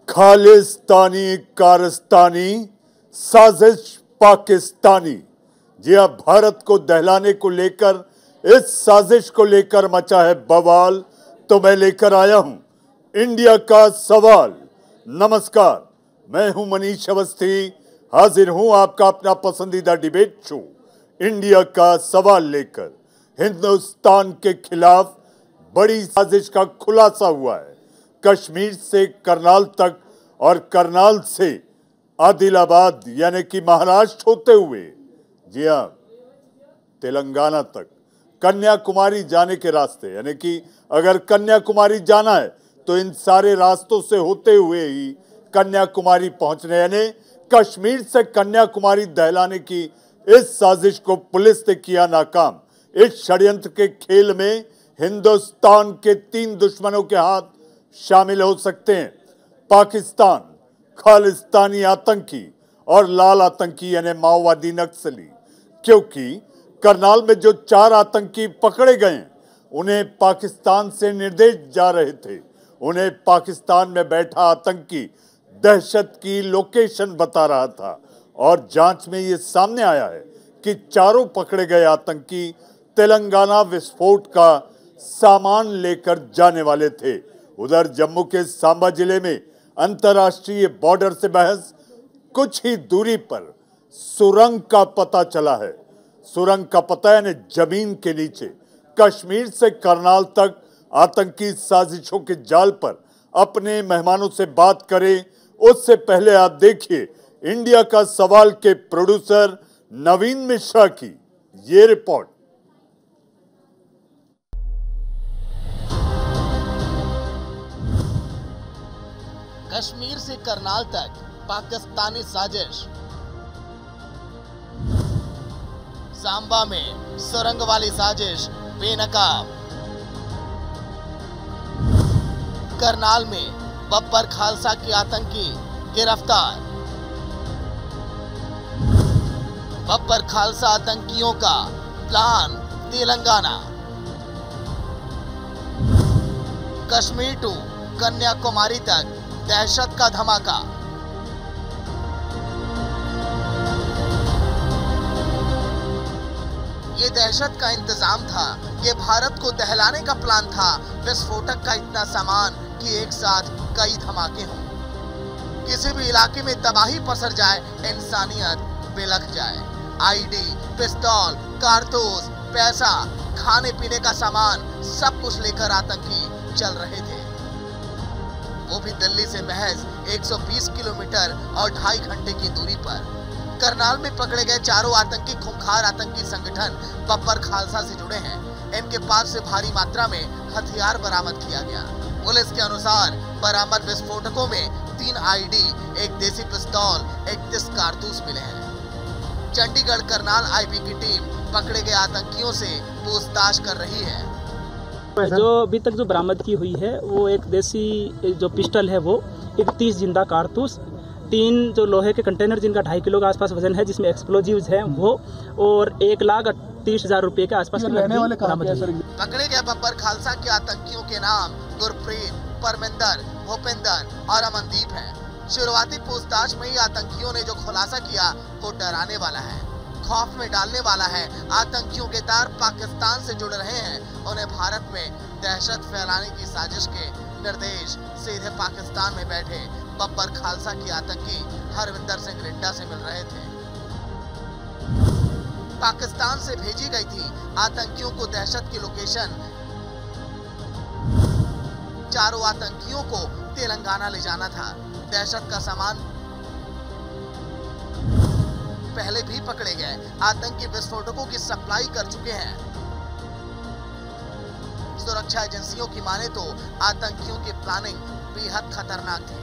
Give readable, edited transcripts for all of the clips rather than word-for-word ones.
खालिस्तानी कारस्तानी साजिश पाकिस्तानी। जी हाँ, भारत को दहलाने को लेकर, इस साजिश को लेकर मचा है बवाल। तो मैं लेकर आया हूं इंडिया का सवाल। नमस्कार, मैं हूं मनीष अवस्थी, हाजिर हूं आपका अपना पसंदीदा डिबेट शो इंडिया का सवाल लेकर। हिंदुस्तान के खिलाफ बड़ी साजिश का खुलासा हुआ है। कश्मीर से करनाल तक और करनाल से आदिलाबाद यानी कि महाराष्ट्र होते हुए, जी हाँ, तेलंगाना तक कन्याकुमारी जाने के रास्ते, यानी कि अगर कन्याकुमारी जाना है तो इन सारे रास्तों से होते हुए ही कन्याकुमारी पहुंचने, यानी कश्मीर से कन्याकुमारी दहलाने की इस साजिश को पुलिस ने किया नाकाम। इस षड्यंत्र के खेल में हिंदुस्तान के 3 दुश्मनों के हाथ शामिल हो सकते हैं: पाकिस्तान, खालिस्तानी आतंकी और लाल आतंकी यानी माओवादी नक्सली। क्योंकि करनाल में जो 4 आतंकी पकड़े गए उन्हें पाकिस्तान से निर्देश जा रहे थे। उन्हें पाकिस्तान में बैठा आतंकी दहशत की लोकेशन बता रहा था और जांच में ये सामने आया है कि चारों पकड़े गए आतंकी तेलंगाना विस्फोट का सामान लेकर जाने वाले थे। उधर जम्मू के सांबा जिले में अंतर्राष्ट्रीय बॉर्डर से महज कुछ ही दूरी पर सुरंग का पता चला है। सुरंग का पता यानी जमीन के नीचे कश्मीर से करनाल तक आतंकी साजिशों के जाल पर अपने मेहमानों से बात करें उससे पहले आप देखिए इंडिया का सवाल के प्रोड्यूसर नवीन मिश्रा की ये रिपोर्ट। कश्मीर से करनाल तक पाकिस्तानी साजिश। सांबा में सुरंग वाली साजिश बेनकाब। करनाल में बब्बर खालसा के आतंकी गिरफ्तार। बब्बर खालसा आतंकियों का प्लान तेलंगाना। कश्मीर टू कन्याकुमारी तक दहशत का धमाका। ये दहशत का इंतजाम था, ये भारत को दहलाने का प्लान था। विस्फोटक का इतना सामान कि एक साथ कई धमाके हों, किसी भी इलाके में तबाही पसर जाए, इंसानियत बिलख जाए। आईडी, पिस्तौल, कारतूस, पैसा, खाने पीने का सामान, सब कुछ लेकर आतंकी चल रहे थे, वो भी दिल्ली से महज 120 किलोमीटर और 2.5 घंटे की दूरी पर। करनाल में पकड़े गए चारों आतंकी खूंखार आतंकी संगठन बब्बर खालसा से जुड़े हैं। इनके पास से भारी मात्रा में हथियार बरामद किया गया। पुलिस के अनुसार बरामद विस्फोटकों में 3 आईडी, 1 देसी पिस्तौल, 31 कारतूस मिले हैं। चंडीगढ़ करनाल आईबी की टीम पकड़े गए आतंकियों से पूछताछ कर रही है। जो अभी तक जो बरामद की हुई है वो एक देसी जो पिस्टल है, वो 31 जिंदा कारतूस, 3 जो लोहे के कंटेनर जिनका 2.5 किलो के आसपास वजन है, जिसमें एक्सप्लोजिव्स हैं वो, और 1,30,000 रुपए के आसपास बरामद हुई। पकड़े गए बब्बर खालसा के आतंकियों के नाम गुरप्रीत, परमिंदर, भूपिंदर और अमनदीप हैं। शुरुआती पूछताछ में ही आतंकियों ने जो खुलासा किया वो डराने वाला है, खौफ में डालने वाला है। आतंकियों के तार पाकिस्तान से जुड़ रहे हैं। उन्हें भारत में दहशत फैलाने की साजिश के निर्देश सीधे पाकिस्तान में बैठे बब्बर खालसा के आतंकी हरविंदर सिंह रिड्डा से मिल रहे थे। पाकिस्तान से भेजी गई थी आतंकियों को दहशत की लोकेशन। चारों आतंकियों को तेलंगाना ले जाना था। दहशत का सामान पहले भी पकड़े गए आतंकी विस्फोटकों की सप्लाई कर चुके हैं। सुरक्षा एजेंसियों की माने तो आतंकियों की प्लानिंग बेहद खतरनाक थी।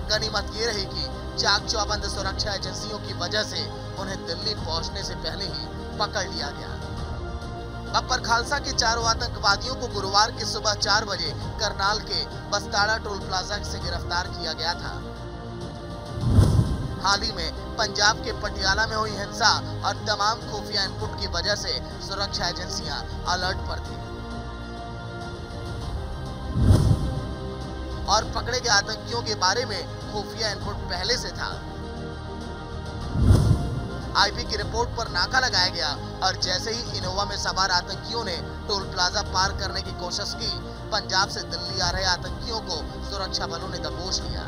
गनीमत ये रही कि चाक चौबंद सुरक्षा एजेंसियों की वजह से उन्हें दिल्ली पहुंचने से पहले ही पकड़ लिया गया। बब्बर खालसा के चारों आतंकवादियों को गुरुवार की सुबह 4 बजे करनाल के बस्ताड़ा टोल प्लाजा से गिरफ्तार किया गया था। हाल ही में पंजाब के पटियाला में हुई हिंसा और तमाम खुफिया इनपुट की वजह से सुरक्षा एजेंसियां अलर्ट पर थी। और पकड़े गए आतंकियों के बारे में खुफिया इनपुट पहले से था। आईबी की रिपोर्ट पर नाका लगाया गया और जैसे ही इनोवा में सवार आतंकियों ने टोल प्लाजा पार करने की कोशिश की, पंजाब से दिल्ली आ रहे आतंकियों को सुरक्षा बलों ने दबोच लिया।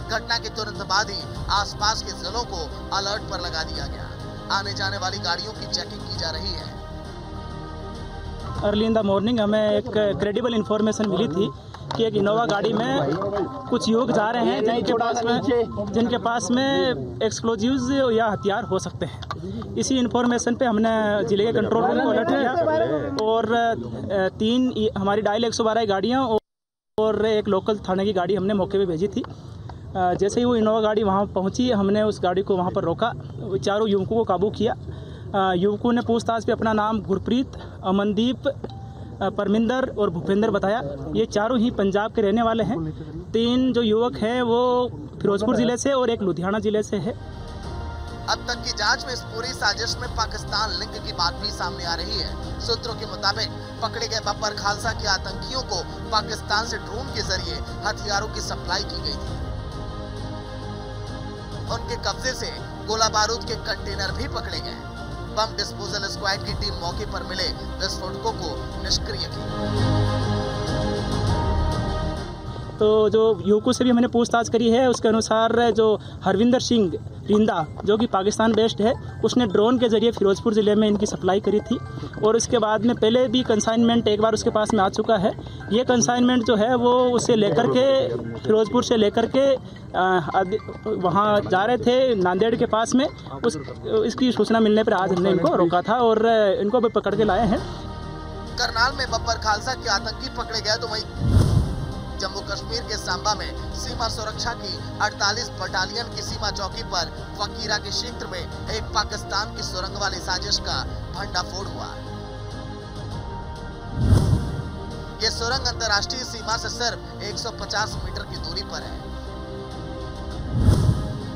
घटना के तुरंत बाद ही आसपास के जिलों को अलर्ट पर लगा दिया गया। आने जाने वाली गाड़ियों की चेकिंग की जा रही है। अर्ली इन द मॉर्निंग हमें एक क्रेडिबल इंफॉर्मेशन मिली थी कि एक इनोवा गाड़ी में कुछ युवक जा रहे हैं जिनके पास में एक्सप्लोजिव्स या हथियार हो सकते हैं। इसी इंफॉर्मेशन पे हमने जिले के कंट्रोल रूम को अलर्ट किया और 3 हमारी डायल 112 गाड़ियाँ और एक लोकल थाने की गाड़ी हमने मौके पे भेजी थी। जैसे ही वो इनोवा गाड़ी वहाँ पहुँची, हमने उस गाड़ी को वहाँ पर रोका, चारों युवकों को काबू किया। युवकों ने पूछताछ पे अपना नाम गुरप्रीत, अमनदीप, परमिंदर और भूपेंद्र बताया। ये चारों ही पंजाब के रहने वाले हैं। 3 जो युवक हैं वो फिरोजपुर जिले से और एक लुधियाना जिले से है। अब तक की जांच में इस पूरी साजिश में पाकिस्तान लिंक की बात भी सामने आ रही है। सूत्रों के मुताबिक पकड़े गए बब्बर खालसा के आतंकियों को पाकिस्तान से ड्रोन के जरिए हथियारों की सप्लाई की गई थी। उनके कब्जे से गोला बारूद के कंटेनर भी पकड़े गए। बम डिस्पोजल स्क्वाड की टीम मौके पर मिले विस्फोटकों को निष्क्रिय की। तो जो युवकों से भी हमने पूछताछ करी है, उसके अनुसार जो हरविंदर सिंह रिंदा जो कि पाकिस्तान बेस्ड है, उसने ड्रोन के जरिए फिरोजपुर ज़िले में इनकी सप्लाई करी थी और उसके बाद में पहले भी कंसाइनमेंट एक बार उसके पास में आ चुका है। ये कंसाइनमेंट जो है वो उसे लेकर के फिरोजपुर से लेकर के वहाँ जा रहे थे नांदेड़ के पास में। इसकी सूचना मिलने पर आज हमने इनको रोका था और इनको भी पकड़ के लाए हैं। करनाल में बब्बर खालसा के आतंकी पकड़े गए तो वहीं जम्मू कश्मीर के सांबा में सीमा सुरक्षा की 48 बटालियन की सीमा चौकी पर फकीरा के क्षेत्र में एक पाकिस्तान की सुरंग वाली साजिश का भंडाफोड़ हुआ। ये सुरंग अंतर्राष्ट्रीय सीमा से सिर्फ 150 मीटर की दूरी पर है।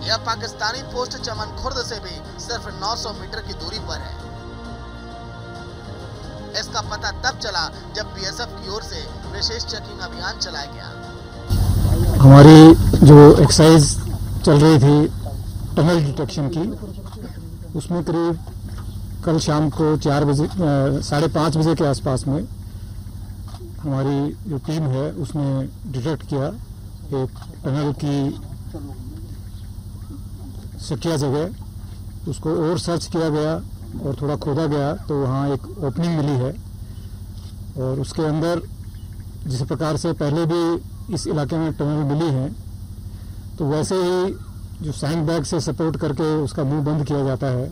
यह पाकिस्तानी पोस्ट चमन खुर्द से भी सिर्फ 900 मीटर की दूरी पर है। इसका पता तब चला जब बीएसएफ की ओर से विशेष चेकिंग अभियान चलाया गया। हमारी जो एक्सरसाइज चल रही थी टनल डिटेक्शन की, उसमें करीब कल शाम को 4 बजे 5:30 बजे के आसपास में हमारी जो टीम है उसने डिटेक्ट किया एक टनल की शकिया जगह। उसको और सर्च किया गया और थोड़ा खोदा गया तो वहाँ एक ओपनिंग मिली है और उसके अंदर जिस प्रकार से पहले भी इस इलाके में टनल मिली है तो वैसे ही जो सैंड बैग से सपोर्ट करके उसका मुंह बंद किया जाता है,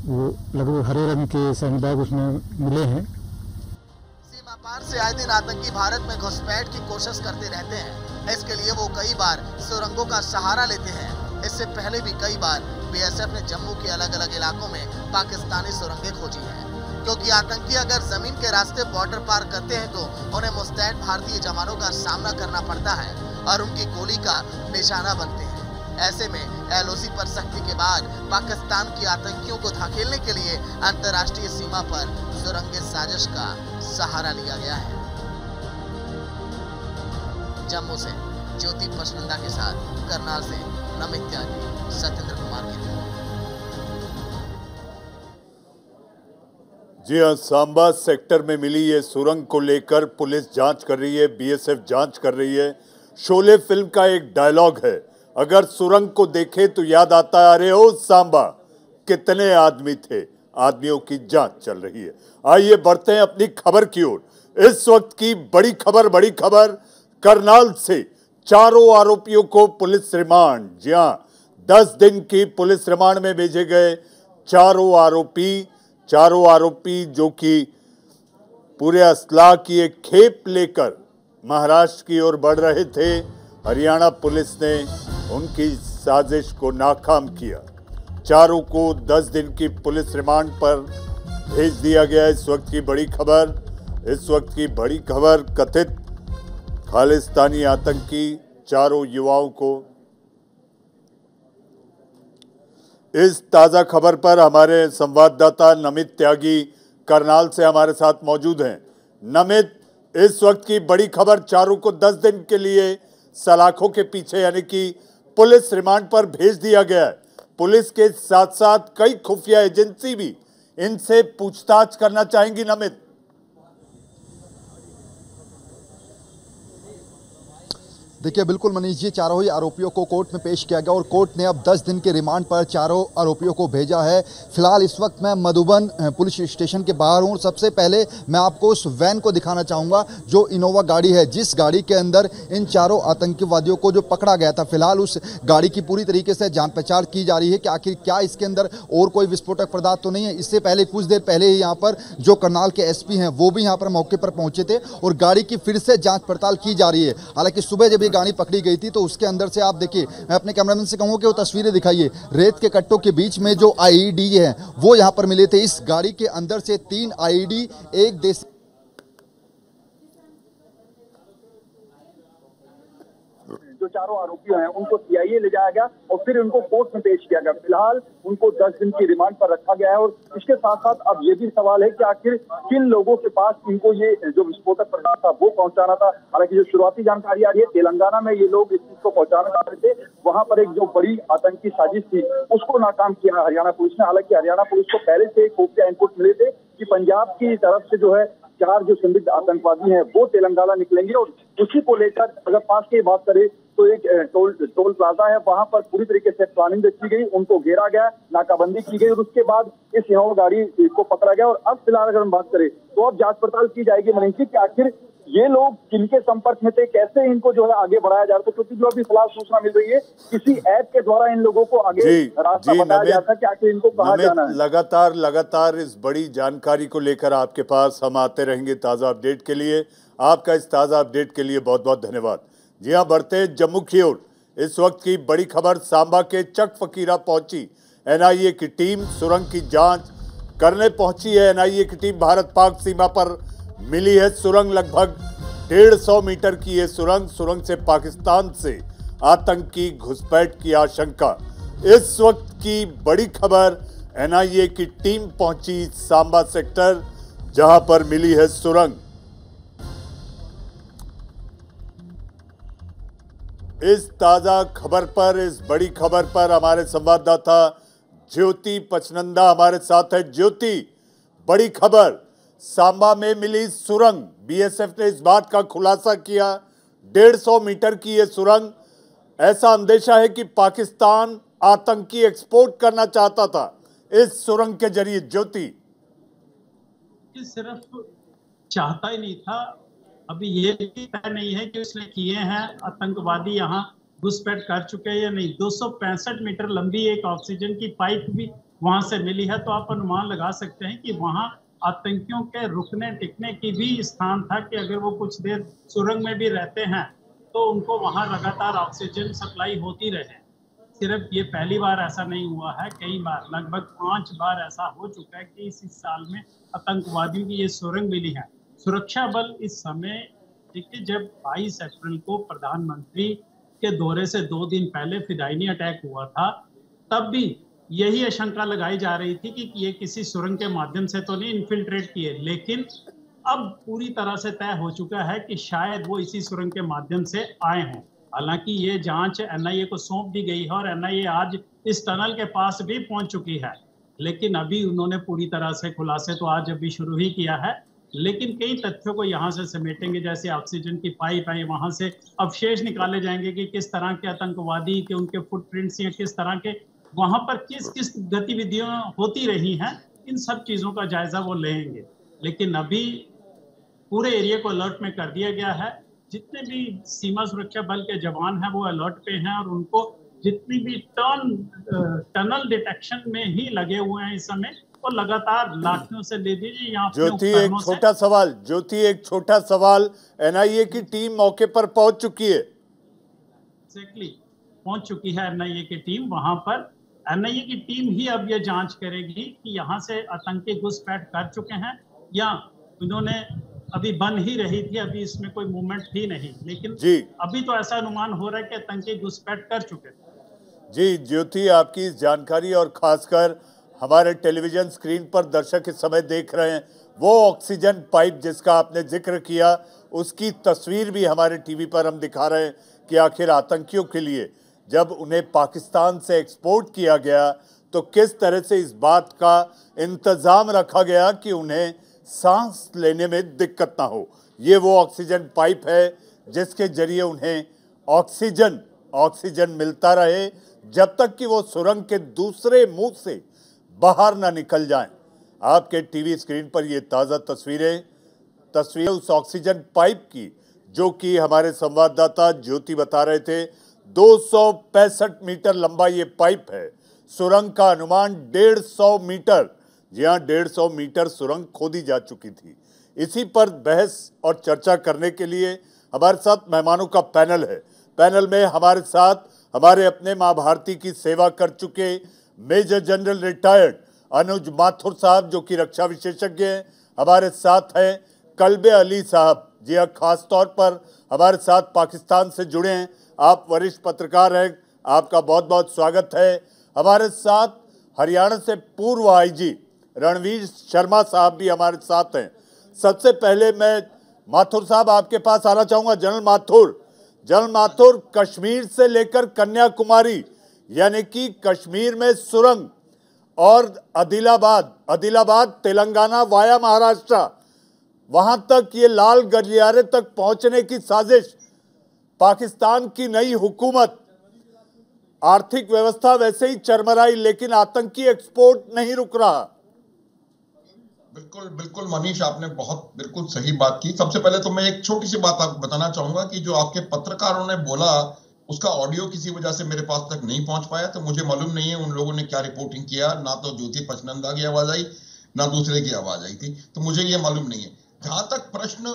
वो लगभग हरे रंग के सैंड बैग उसमें मिले हैं। सीमा पार से आए दिन आतंकी भारत में घुसपैठ की कोशिश करते रहते हैं। इसके लिए वो कई बार सुरंगों का सहारा लेते हैं। इससे पहले भी कई बार बीएसएफ ने जम्मू के अलग अलग इलाकों में पाकिस्तानी सुरंगें खोजी हैं, क्योंकि आतंकी अगर जमीन के रास्ते बॉर्डर पार करते हैं तो उन्हें मुस्तैद भारतीय जवानों का सामना करना पड़ता है और उनकी गोली का निशाना बनते हैं। ऐसे में एलओसी पर सख्ती के बाद पाकिस्तान की आतंकियों को धकेलने के लिए अंतर्राष्ट्रीय सीमा पर सुरंगे साजिश का सहारा लिया गया है। जम्मू से ज्योति पसनंदा के साथ, करनाल से नमित त्यागी, सत्येंद्र कुमार की रिपोर्ट। जी हाँ, सांबा सेक्टर में मिली ये सुरंग को लेकर पुलिस जांच कर रही है, बीएसएफ जांच कर रही है। शोले फिल्म का एक डायलॉग है, अगर सुरंग को देखे तो याद आता है अरे ओ सांबा कितने आदमी थे। आदमियों की जांच चल रही है। आइए बढ़ते हैं अपनी खबर की ओर। इस वक्त की बड़ी खबर करनाल से चारों आरोपियों को पुलिस रिमांड, जी हां 10 दिन की पुलिस रिमांड में भेजे गए चारों आरोपी जो कि पूरे असलाह की एक खेप लेकर महाराष्ट्र की ओर बढ़ रहे थे। हरियाणा पुलिस ने उनकी साजिश को नाकाम किया। चारों को 10 दिन की पुलिस रिमांड पर भेज दिया गया। इस वक्त की बड़ी खबर कथित खालिस्तानी आतंकी चारों युवाओं को। इस ताजा खबर पर हमारे संवाददाता नमित त्यागी करनाल से हमारे साथ मौजूद हैं। नमित, इस वक्त की बड़ी खबर, चारों को 10 दिन के लिए सलाखों के पीछे यानी कि पुलिस रिमांड पर भेज दिया गया है। पुलिस के साथ साथ कई खुफिया एजेंसी भी इनसे पूछताछ करना चाहेंगी। नमित, देखिए बिल्कुल मनीष जी, चारों ही आरोपियों को कोर्ट में पेश किया गया और कोर्ट ने अब 10 दिन के रिमांड पर चारों आरोपियों को भेजा है। फिलहाल इस वक्त मैं मधुबन पुलिस स्टेशन के बाहर हूँ। सबसे पहले मैं आपको उस वैन को दिखाना चाहूँगा जो इनोवा गाड़ी है, जिस गाड़ी के अंदर इन चारों आतंकवादियों को जो पकड़ा गया था। फिलहाल उस गाड़ी की पूरी तरीके से जांच पड़ताल की जा रही है कि आखिर क्या इसके अंदर और कोई विस्फोटक पदार्थ तो नहीं है। इससे पहले कुछ देर पहले ही यहाँ पर जो करनाल के एसपी हैं वो भी यहाँ पर मौके पर पहुंचे थे और गाड़ी की फिर से जाँच पड़ताल की जा रही है। हालांकि सुबह जब गाड़ी पकड़ी गई थी तो उसके अंदर से आप देखिए, मैं अपने कैमरामैन से कहूंगा कि वो तस्वीरें दिखाइए। रेत के कट्टों के बीच में जो आईईडी है वो यहां पर मिले थे। इस गाड़ी के अंदर से 3 आईईडी, एक देसी जो चारों आरोपी हैं उनको सीआईए ले जाया गया और फिर उनको कोर्ट में पेश किया गया। फिलहाल उनको 10 दिन की रिमांड पर रखा गया है और इसके साथ साथ अब ये भी सवाल है कि आखिर किन लोगों के पास इनको ये जो विस्फोटक पदार्थ था वो पहुंचाना था। हालांकि जो शुरुआती जानकारी आ रही है, तेलंगाना में ये लोग इस चीज को पहुंचाना चाह रहे थे। वहां पर एक जो बड़ी आतंकी साजिश थी उसको नाकाम किया हरियाणा पुलिस ने। हालांकि हरियाणा पुलिस को पहले से खुफिया इनपुट मिले थे कि पंजाब की तरफ से जो है 4 जो संदिग्ध आतंकवादी हैं वो तेलंगाना निकलेंगे और उसी को लेकर अगर पास की बात करें तो एक टोल प्लाजा है, वहां पर पूरी तरीके से प्लानिंग रखी गई, उनको घेरा गया, नाकाबंदी की गई और उसके बाद इस इनोवा गाड़ी को पकड़ा गया। और अब फिलहाल अगर हम बात करें तो अब जांच पड़ताल की जाएगी मनीष जी कि आखिर ये लोग किनके संपर्क में थे, कैसे इनको जो है आगे बढ़ाया जा रहा था। क्योंकि जो अभी फिलहाल सूचना मिल रही है किसी ऐप के द्वारा इन लोगों को आगे रास्ता बताया जा रहा था कि आखिर इनको कहाँ जाना है। लगातार इस बड़ी जानकारी को लेकर आपके पास हम आते रहेंगे ताजा अपडेट के लिए। आपका इस ताजा अपडेट के लिए बहुत बहुत धन्यवाद। जी हाँ, बढ़ते जम्मू की ओर। इस वक्त की बड़ी खबर, सांबा के चक फकीरा पहुंची एनआईए की टीम, सुरंग की जांच करने पहुंची है। एनआईए की टीम भारत पाक सीमा पर मिली है सुरंग, लगभग 150 मीटर की ये सुरंग से पाकिस्तान से आतंकी घुसपैठ की आशंका। इस वक्त की बड़ी खबर, एनआईए की टीम पहुंची सांबा सेक्टर जहां पर मिली है सुरंग। इस ताजा खबर पर, इस बड़ी खबर पर हमारे संवाददाता ज्योति पचनंदा हमारे साथ है। ज्योति, बड़ी खबर, सांबा में मिली सुरंग। बीएसएफ ने इस बात का खुलासा किया, 150 मीटर की ये सुरंग, ऐसा अंदेशा है कि पाकिस्तान आतंकी एक्सपोर्ट करना चाहता था इस सुरंग के जरिए। ज्योति, सिर्फ चाहता ही नहीं था, अभी ये भी तय नहीं है कि उसने किए हैं, आतंकवादी यहाँ घुसपैठ कर चुके हैं या नहीं। 265 मीटर लंबी एक ऑक्सीजन की पाइप भी वहां से मिली है, तो आप अनुमान लगा सकते हैं कि वहां आतंकियों के रुकने टिकने की भी स्थान था कि अगर वो कुछ देर सुरंग में भी रहते हैं तो उनको वहां लगातार ऑक्सीजन सप्लाई होती रहे। सिर्फ ये पहली बार ऐसा नहीं हुआ है, कई बार, लगभग 5 बार ऐसा हो चुका है कि इस साल में आतंकवादियों की ये सुरंग मिली है। सुरक्षा बल इस समय, देखिए, जब 22 अप्रैल को प्रधानमंत्री के दौरे से 2 दिन पहले फिदायनी अटैक हुआ था, तब भी यही आशंका लगाई जा रही थी कि ये किसी सुरंग के माध्यम से तो नहीं इन्फिल्ट्रेट किए, लेकिन अब पूरी तरह से तय हो चुका है कि शायद वो इसी सुरंग के माध्यम से आए हों। हालांकि ये जांच एनआईए को सौंप दी गई है और एनआईए आज इस टनल के पास भी पहुंच चुकी है, लेकिन अभी उन्होंने पूरी तरह से खुलासे तो आज अभी शुरू ही किया है, लेकिन कई तथ्यों को यहाँ से समेटेंगे। जैसे ऑक्सीजन की पाइप है, वहां से अवशेष निकाले जाएंगे कि किस तरह के आतंकवादी के उनके फुटप्रिंट्स या किस तरह के वहां पर किस किस गतिविधियां होती रही हैं, इन सब चीजों का जायजा वो लेंगे। लेकिन अभी पूरे एरिया को अलर्ट में कर दिया गया है। जितने भी सीमा सुरक्षा बल के जवान हैं वो अलर्ट पे हैं और उनको जितनी भी टनल डिटेक्शन में ही लगे हुए हैं इस समय, और लगातार लाठियों से ले दीजिए यहाँ। ज्योति, एक छोटा सवाल, एनआईए की टीम मौके पर पहुंच चुकी है? एग्जैक्टली, पहुंच चुकी है एनआईए की टीम वहां पर। एनआईए की टीम ही अब ये जांच करेगी कि यहाँ से आतंकी घुसपैठ कर चुके हैं या उन्होंने अभी बन ही रही थी, अभी इसमें कोई मूवमेंट थी नहीं, लेकिन अभी तो ऐसा अनुमान हो रहा है कि आतंकी घुसपैठ कर चुके थे। जी ज्योति, आपकी इस जानकारी और खासकर हमारे टेलीविजन स्क्रीन पर दर्शक इस समय देख रहे हैं, वो ऑक्सीजन पाइप जिसका आपने जिक्र किया, उसकी तस्वीर भी हमारे टीवी पर हम दिखा रहे हैं कि आखिर आतंकियों के लिए जब उन्हें पाकिस्तान से एक्सपोर्ट किया गया तो किस तरह से इस बात का इंतजाम रखा गया कि उन्हें सांस लेने में दिक्कत ना हो। ये वो ऑक्सीजन पाइप है जिसके जरिए उन्हें ऑक्सीजन मिलता रहे जब तक कि वो सुरंग के दूसरे मुंह से बाहर ना निकल जाएं। आपके टीवी स्क्रीन पर ये ताज़ा तस्वीरें उस ऑक्सीजन पाइप की, जो कि हमारे संवाददाता ज्योति बता रहे थे 265 मीटर लंबा ये पाइप है। सुरंग का अनुमान 150 मीटर, जी हाँ 150 मीटर सुरंग खोदी जा चुकी थी। इसी पर बहस और चर्चा करने के लिए हमारे साथ मेहमानों का पैनल है। पैनल में हमारे साथ हमारे अपने माँ भारती की सेवा कर चुके मेजर जनरल रिटायर्ड अनुज माथुर साहब, जो कि रक्षा विशेषज्ञ हैं। हमारे साथ हैं कल्बे अली साहब, जी हाँ खास तौर पर हमारे साथ पाकिस्तान से जुड़े हैं। आप वरिष्ठ पत्रकार हैं, आपका बहुत बहुत स्वागत है। हमारे साथ हरियाणा से पूर्व आईजी रणवीर शर्मा साहब भी हमारे साथ हैं। सबसे पहले मैं माथुर साहब आपके पास आना चाहूँगा। जनरल माथुर, कश्मीर से लेकर कन्याकुमारी यानी कि कश्मीर में सुरंग और आदिलाबाद तेलंगाना वाया महाराष्ट्र, वहां तक ये लाल गलियारे तक पहुंचने की साजिश पाकिस्तान की नई हुकूमत, आर्थिक व्यवस्था वैसे ही चरमराई लेकिन आतंकी एक्सपोर्ट नहीं रुक रहा। बिल्कुल बिल्कुल मनीष, आपने बहुत बिल्कुल सही बात की। सबसे पहले तो मैं एक छोटी सी बात आपको बताना चाहूंगा कि जो आपके पत्रकारों ने बोला उसका ऑडियो किसी वजह से मेरे पास तक नहीं पहुंच पाया, तो मुझे मालूम नहीं है उन लोगों ने क्या रिपोर्टिंग किया। ना तो ज्योति पचनंदा की आवाज आई, ना दूसरे की आवाज आई थी, तो मुझे ये मालूम नहीं है। जहां तक प्रश्न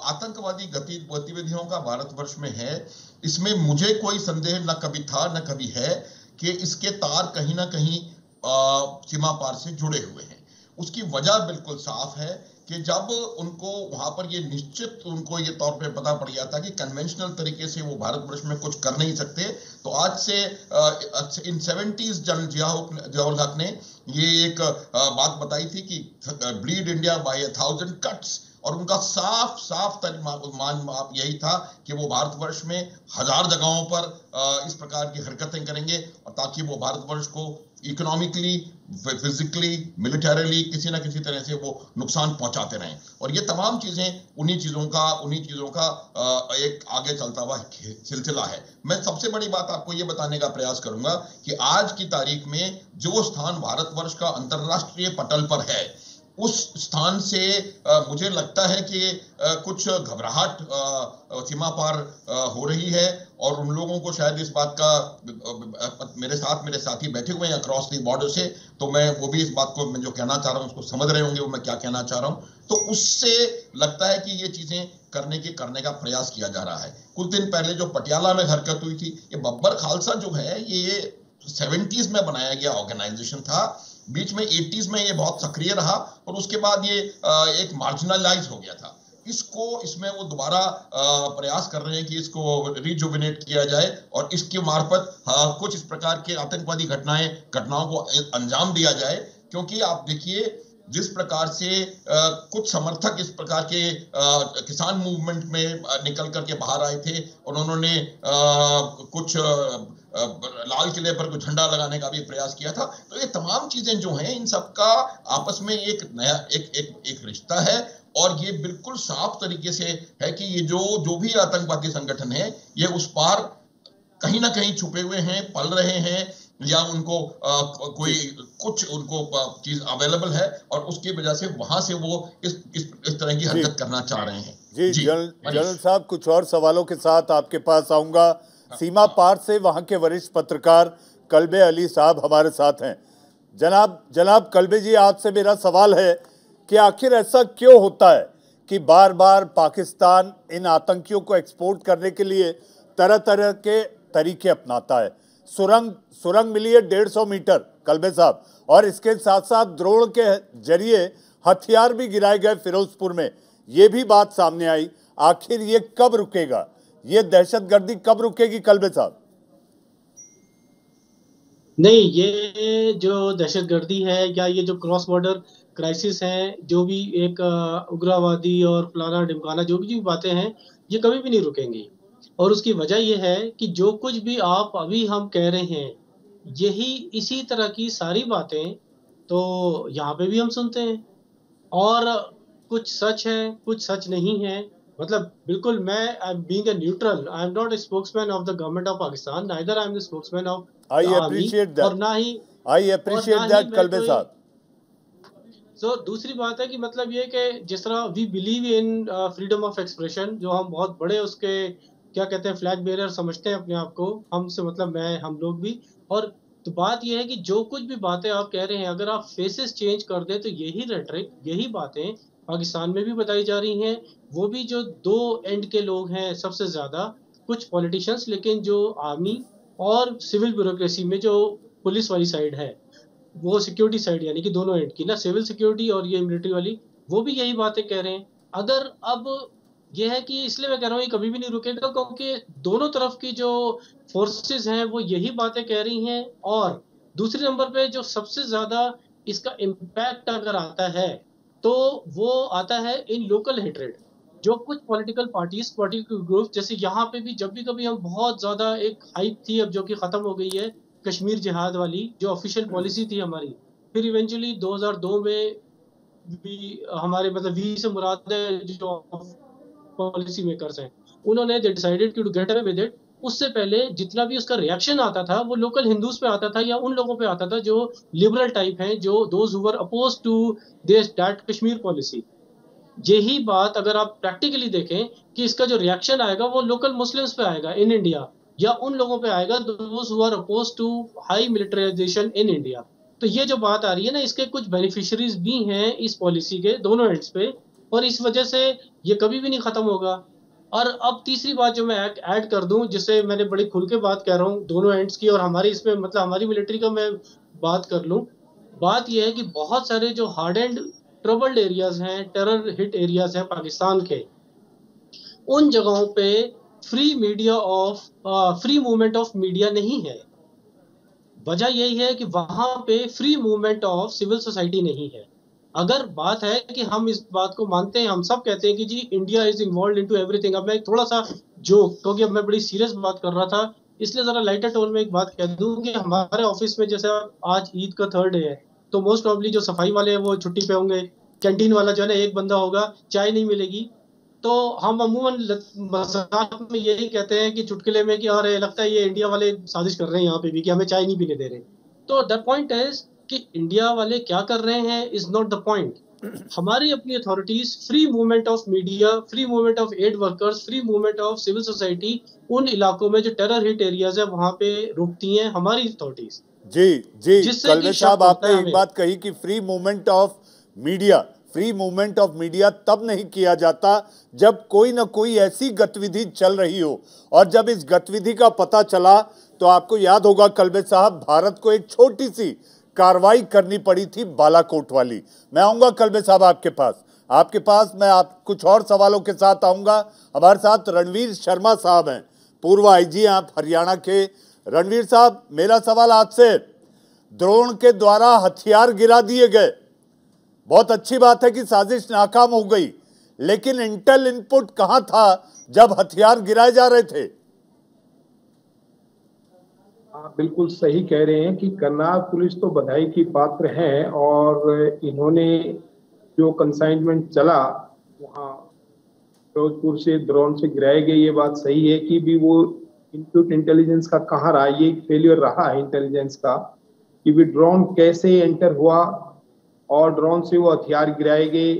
आतंकवादी गतिविधियों का भारतवर्ष में है, इसमें मुझे कोई संदेह न कभी था न कभी है कि इसके तार कहीं ना कहीं सीमा पार से जुड़े हुए हैं। उसकी वजह बिल्कुल साफ है कि जब उनको वहां पर ये निश्चित उनको ये तौर पे पता पड़ गया था कि कन्वेंशनल तरीके से वो भारतवर्ष में कुछ कर नहीं सकते, तो आज से इन 70s जनरल जियाउल हक ने ये एक बात बताई थी कि ब्लीड इंडिया बाय 1000 कट्स, और उनका साफ मान यही था कि वो भारतवर्ष में 1000 जगहों पर इस प्रकार की हरकतें करेंगे, और ताकि वो भारतवर्ष को इकोनॉमिकली, फिजिकली, मिलिटरीली किसी ना किसी तरह से वो नुकसान पहुंचाते रहें। और ये तमाम चीजें उन्हीं चीजों का एक आगे चलता हुआ सिलसिला है। मैं सबसे बड़ी बात आपको ये बताने का प्रयास करूंगा कि आज की तारीख में जो स्थान भारतवर्ष का अंतरराष्ट्रीय पटल पर है, उस स्थान से मुझे लगता है कि कुछ घबराहट सीमा पार हो रही है, और उन लोगों को शायद इस बात का मेरे साथी बैठे हुए हैं अक्रॉस द बॉर्डर से, तो मैं वो भी इस बात को मैं जो कहना चाह रहा हूँ उसको समझ रहे होंगे वो मैं क्या कहना चाह रहा हूँ। तो उससे लगता है कि ये चीजें करने का प्रयास किया जा रहा है। कुछ दिन पहले जो पटियाला में हरकत हुई थी, ये बब्बर खालसा जो है ये 70s में बनाया गया ऑर्गेनाइजेशन था। बीच में 80s में ये बहुत सक्रिय रहा, और उसके बाद ये एक मार्जिनलाइज हो गया था। इसमें वो दोबारा प्रयास कर रहे हैं कि इसको रिजुविनेट किया जाए, और इसके मार्फत कुछ इस प्रकार के आतंकवादी घटनाओं को अंजाम दिया जाए। क्योंकि आप देखिए जिस प्रकार से कुछ समर्थक इस प्रकार के किसान मूवमेंट में निकल करके बाहर आए थे, और उन्होंने कुछ लाल किले पर कुछ झंडा लगाने का भी प्रयास किया था। तो ये तमाम चीजें जो हैं, इन सबका आपस में एक नया एक रिश्ता है, और ये बिल्कुल साफ तरीके से है कि ये जो भी आतंकवादी संगठन है, ये उस पार कहीं ना कहीं छुपे हुए हैं, पल रहे हैं, या उनको कोई कुछ उनको चीज अवेलेबल है, और उसकी वजह से वहां से वो इस तरह की हरकत करना चाह रहे हैं। जी जनरल साहब, कुछ और सवालों के साथ आपके पास आऊंगा। सीमा पार से वहां के वरिष्ठ पत्रकार कल्बे अली साहब हमारे साथ हैं। जनाब कल्बे जी, आपसे मेरा सवाल है कि आखिर ऐसा क्यों होता है कि बार बार पाकिस्तान इन आतंकियों को एक्सपोर्ट करने के लिए तरह तरह के तरीके अपनाता है। सुरंग मिली है 150 मीटर कल्बे साहब, और इसके साथ साथ ड्रोन के जरिए हथियार भी गिराए गए फिरोजपुर में, ये भी बात सामने आई। आखिर ये कब रुकेगा, ये दहशतगर्दी कब रुकेगी कल्बे साहब? नहीं, ये जो दहशतगर्दी है या ये जो क्रॉस बॉर्डर क्राइसिस है, जो भी एक उग्रवादी और फलाना ढिमकाना जो भी बातें हैं, ये कभी भी नहीं रुकेंगी। और उसकी वजह ये है कि जो कुछ भी आप अभी हम कह रहे हैं, यही इसी तरह की सारी बातें तो यहाँ पे भी हम सुनते हैं। और कुछ सच है, कुछ सच नहीं है। मतलब बिल्कुल मैं I am being a neutral, I am not a spokesman of the government of Pakistan, neither I am the spokesman of I the army, appreciate और दैट, ना ही आई अप्रिशिएट दैट कलबे साहब। सो दूसरी बात है कि मतलब ये कि जिस तरह we believe in freedom of expression, जो हम बहुत बड़े उसके क्या कहते हैं फ्लैग बेरर समझते हैं अपने आप को, हमसे मतलब मैं हम लोग भी। और तो बात ये है कि जो कुछ भी बातें आप कह रहे हैं, अगर आप फेसेस चेंज कर दें तो यही रेटरिक, यही बातें पाकिस्तान में भी बताई जा रही हैं। वो भी जो दो एंड के लोग हैं सबसे ज्यादा, कुछ पॉलिटिशियंस, लेकिन जो आर्मी और सिविल ब्यूरोक्रेसी में जो पुलिस वाली साइड है, वो सिक्योरिटी साइड यानी कि दोनों एंड की ना, सिविल सिक्योरिटी और ये मिलिट्री वाली, वो भी यही बातें कह रहे हैं। अगर अब ये है कि इसलिए मैं कह रहा हूँ ये कभी भी नहीं रुकेगा, क्योंकि दोनों तरफ की जो फोर्सेस हैं वो यही बातें कह रही हैं। और दूसरे नंबर पे जो सबसे ज्यादा इसका इम्पैक्ट अगर आता है तो वो आता है इन लोकल हेट्रेड। जो कुछ पॉलिटिकल पार्टीज, पॉलिटिकल ग्रुप, जैसे यहाँ पे भी जब भी कभी हम बहुत ज्यादा एक हाइप थी अब जो कि खत्म हो गई है, कश्मीर जिहाद वाली जो ऑफिशियल पॉलिसी थी हमारी, फिर इवेंचुअली 2002 में भी हमारे मतलब वी से मुराद है जो पॉलिसी मेकर्स हैं, उन्होंने they decided to get away with it. उससे पहले जितना भी उसका रिएक्शन आता था वो लोकल हिंदूज पे आता था या उन लोगों पे आता था जो लिबरल टाइप हैं, जो those who were opposed to this that Kashmir policy. यही बात अगर आप प्रैक्टिकली देखें कि इसका जो रिएक्शन आएगा वो लोकल मुस्लिम्स पे आएगा इन इंडिया, या उन लोगों पे आएगा those who are opposed to high militarization in India. तो ये जो बात आ रही है ना, इसके कुछ बेनिफिशियरीज भी हैं इस पॉलिसी के दोनों एंड्स पे, और इस वजह से ये कभी भी नहीं खत्म होगा। और अब तीसरी बात जो मैं ऐड कर दूं, जिससे मैंने बड़ी खुल के बात कह रहा हूँ दोनों एंड्स की, और हमारी इसमें मतलब हमारी मिलिट्री का मैं बात कर लूं, बात यह है कि बहुत सारे जो हार्ड एंड ट्रबल्ड एरियाज हैं, टेरर हिट एरियाज हैं पाकिस्तान के, उन जगहों पे फ्री मूवमेंट ऑफ मीडिया नहीं है। वजह यही है कि वहां पे free movement of civil society नहीं है। अगर बात है कि हम इस बात को मानते हैं, हम सब कहते हैं कि जी India is involve into everything. अब मैं थोड़ा सा जोक, क्योंकि अब मैं बड़ी सीरियस बात कर रहा था, इसलिए जरा लाइटर टोन में एक बात कह दूं कि हमारे ऑफिस में जैसे आज ईद का 3rd डे है, तो मोस्ट प्रॉब्ली जो सफाई वाले हैं वो छुट्टी पे होंगे, कैंटीन वाला जो है ना एक बंदा होगा, चाय नहीं मिलेगी। तो हम अमूमन मजाक में यही कहते हैं कि चुटकुले में कि अरे लगता है ये इंडिया वाले साजिश कर रहे हैं यहाँ पे भी कि हमें चाय नहीं पीने दे रहे। तो द पॉइंट इज कि इंडिया वाले क्या कर रहे हैं इज नॉट द पॉइंट। हमारी अपनी authorities free movement of media, free movement of aid workers, free movement of civil society उन इलाकों में जो टेरर हिट एरियाज है वहां पे रोकती हैं हमारी अथॉरिटीज। जी कलवे साहब, आपने एक बात कही कि free movement of media, free movement of media तब नहीं किया जाता जब कोई ना कोई ऐसी गतिविधि चल रही हो, और जब इस गतिविधि का पता चला तो आपको याद होगा कलबे साहब, भारत को एक छोटी सी कार्रवाई करनी पड़ी थी बालाकोट वाली। मैं आऊंगा कलबे साहब आपके पास मैं आप कुछ और सवालों के साथ आऊंगा। हमारे साथ रणवीर शर्मा साहब हैं, पूर्व आईजी आप हरियाणा के। रणवीर साहब, मेरा सवाल आपसे, ड्रोन के द्वारा हथियार गिरा दिए गए, बहुत अच्छी बात है कि साजिश नाकाम हो गई, लेकिन इंटेल इनपुट कहां था जब हथियार गिराए जा रहे थे? आप बिल्कुल सही कह रहे हैं कि करनाल पुलिस तो बधाई की पात्र है, और इन्होंने जो कंसाइनमेंट चला वहाँ फिरोजपुर से ड्रोन से गिराए गए, ये बात सही है कि भी वो इनपुट इंटेलिजेंस का कहाँ रहा, ये फेलियर रहा है इंटेलिजेंस का कि भी ड्रोन कैसे एंटर हुआ और ड्रोन से वो हथियार गिराए गए।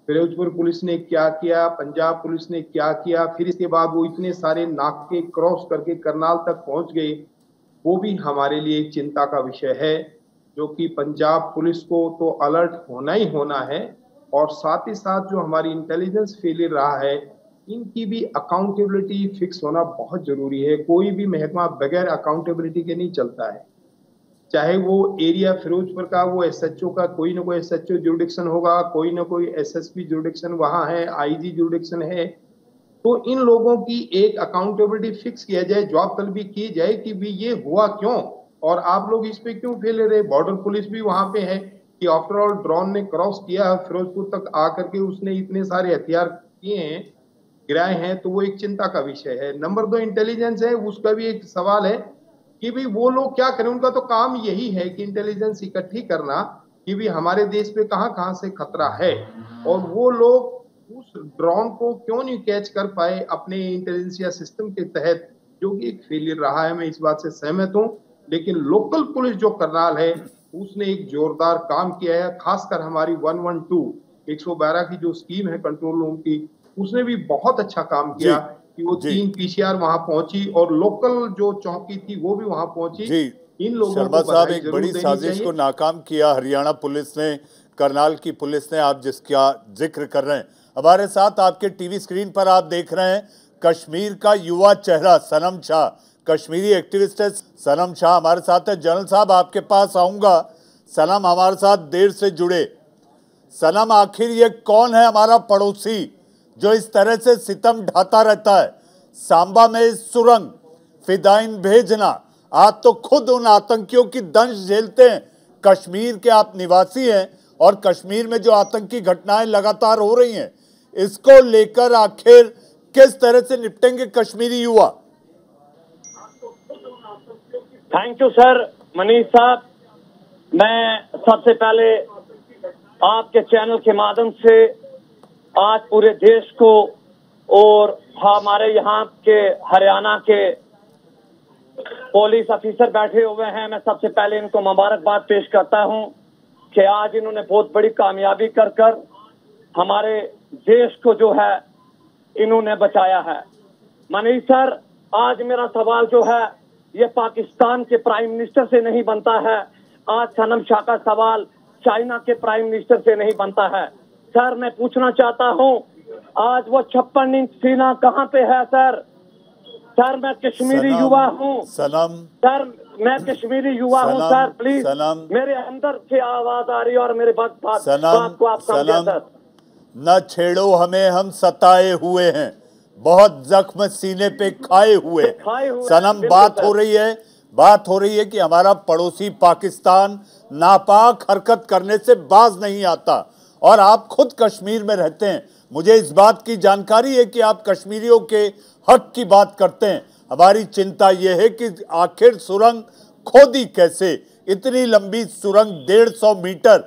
फिरोजपुर पुलिस ने क्या किया, पंजाब पुलिस ने क्या किया, फिर इसके बाद वो इतने सारे नाके क्रॉस करके करनाल तक पहुंच गए, वो भी हमारे लिए एक चिंता का विषय है, जो कि पंजाब पुलिस को तो अलर्ट होना ही होना है। और साथ ही साथ जो हमारी इंटेलिजेंस फेलियर रहा है, इनकी भी अकाउंटेबिलिटी फिक्स होना बहुत जरूरी है। कोई भी महकमा बगैर अकाउंटेबिलिटी के नहीं चलता है। चाहे वो एरिया फिरोजपुर का वो एसएचओ का कोई ना कोई एसएचओ जुरिडिक्शन होगा, कोई ना कोई एसएसपी जुरिडिक्शन वहां है, आईजी जुरिडिक्शन है, तो इन लोगों की एक अकाउंटेबिलिटी फिक्स किया जाए, जवाब तलबी की जाए कि भी ये हुआ क्यों, और आप लोग इस पे क्यों फेल रहे? बॉर्डर पुलिस भी वहां पे है कि आफ्टर ऑल ड्रोन ने क्रॉस किया फिरोजपुर तक आकर के, उसने इतने सारे हथियार किए हैं, गिराए हैं, तो वो एक चिंता का विषय है। नंबर 2 इंटेलिजेंस है, उसका भी एक सवाल है कि भाई वो लोग क्या करें। उनका तो काम यही है कि इंटेलिजेंस इकट्ठी करना कि भी हमारे देश पे कहां कहां से खतरा है, और वो लोग उस ड्रोन को क्यों नहीं कैच कर पाए अपने इंटेलिजेंसिया सिस्टम के तहत, जो कि एक फेलियर रहा है। मैं इस बात से सहमत हूं, लेकिन लोकल पुलिस जो करनाल है उसने एक जोरदार काम किया है। खासकर हमारी 112 की जो स्कीम है कंट्रोल रूम की, उसने भी बहुत अच्छा काम किया कि वो 3 पीसीआर वहां पहुंची और लोकल जो चौकी थी वो भी वहां पहुंची। इन लोगों शर्मा साहब, एक बड़ी साजिश को नाकाम किया हरियाणा पुलिस ने, करनाल की पुलिस ने, आप जिसका जिक्र कर रहे हैं। हमारे साथ आपके टीवी स्क्रीन पर आप देख रहे हैं कश्मीर का युवा चेहरा सनम शाह, कश्मीरी एक्टिविस्ट है सनम शाह हमारे साथ है। जनरल साहब, आपके पास आऊंगा। सनम हमारे साथ देर से जुड़े। सनम, आखिर ये कौन है हमारा पड़ोसी जो इस तरह से सितम ढाता रहता है? सांबा में सुरंग, फिदाइन भेजना, आप तो खुद उन आतंकियों की दंश झेलते हैं। कश्मीर के आप निवासी हैं और कश्मीर में जो आतंकी घटनाएं लगातार हो रही हैं, इसको लेकर आखिर किस तरह से निपटेंगे कश्मीरी युवा? थैंक यू सर, मनीष साहब। मैं सबसे पहले आपके चैनल के माध्यम से आज पूरे देश को और हमारे यहाँ के हरियाणा के पुलिस अफिसर बैठे हुए हैं, मैं सबसे पहले इनको मुबारकबाद पेश करता हूँ कि आज इन्होंने बहुत बड़ी कामयाबी कर हमारे देश को जो है इन्होंने बचाया है। मनीष सर, आज मेरा सवाल जो है ये पाकिस्तान के प्राइम मिनिस्टर से नहीं बनता है, आज सनम शाह का सवाल चाइना के प्राइम मिनिस्टर से नहीं बनता है। सर, मैं पूछना चाहता हूँ, आज वो 56 इंच सीना कहाँ पे है सर? सर, मैं कश्मीरी युवा हूँ सनम, सर, मैं कश्मीरी युवा हूँ सर, प्लीज मेरे अंदर से आवाज आ रही है और मेरे बात को आप समझे सर। न छेड़ो हमें, हम सताए हुए हैं, बहुत जख्म सीने पे खाए हुए। सनम, बात हो रही है कि हमारा पड़ोसी पाकिस्तान नापाक हरकत करने से बाज नहीं आता और आप खुद कश्मीर में रहते हैं। मुझे इस बात की जानकारी है कि आप कश्मीरियों के हक की बात करते हैं। हमारी चिंता यह है कि आखिर सुरंग खोदी कैसे? इतनी लंबी सुरंग, 150 मीटर,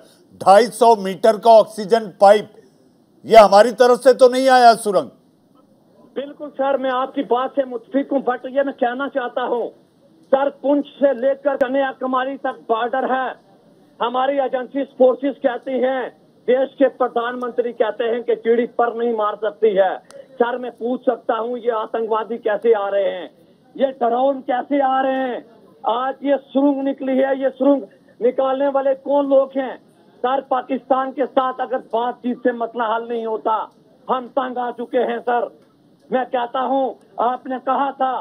250 मीटर का ऑक्सीजन पाइप, ये हमारी तरफ से तो नहीं आया सुरंग? बिल्कुल सर, मैं आपकी बात से मुत्फिक हूँ, बट ये मैं कहना चाहता हूँ सर, पुंछ से लेकर कन्याकुमारी तक बॉर्डर है। हमारी एजेंसी फोर्सेस कहती हैं, देश के प्रधानमंत्री कहते हैं कि चिड़ी पर नहीं मार सकती है। सर, मैं पूछ सकता हूँ, ये आतंकवादी कैसे आ रहे हैं? ये ड्रोन कैसे आ रहे हैं? आज ये सुरंग निकली है, ये सुरंग निकालने वाले कौन लोग हैं? सर, पाकिस्तान के साथ अगर बातचीत से मसला हल नहीं होता, हम तंग आ चुके हैं सर। मैं कहता हूँ, आपने कहा था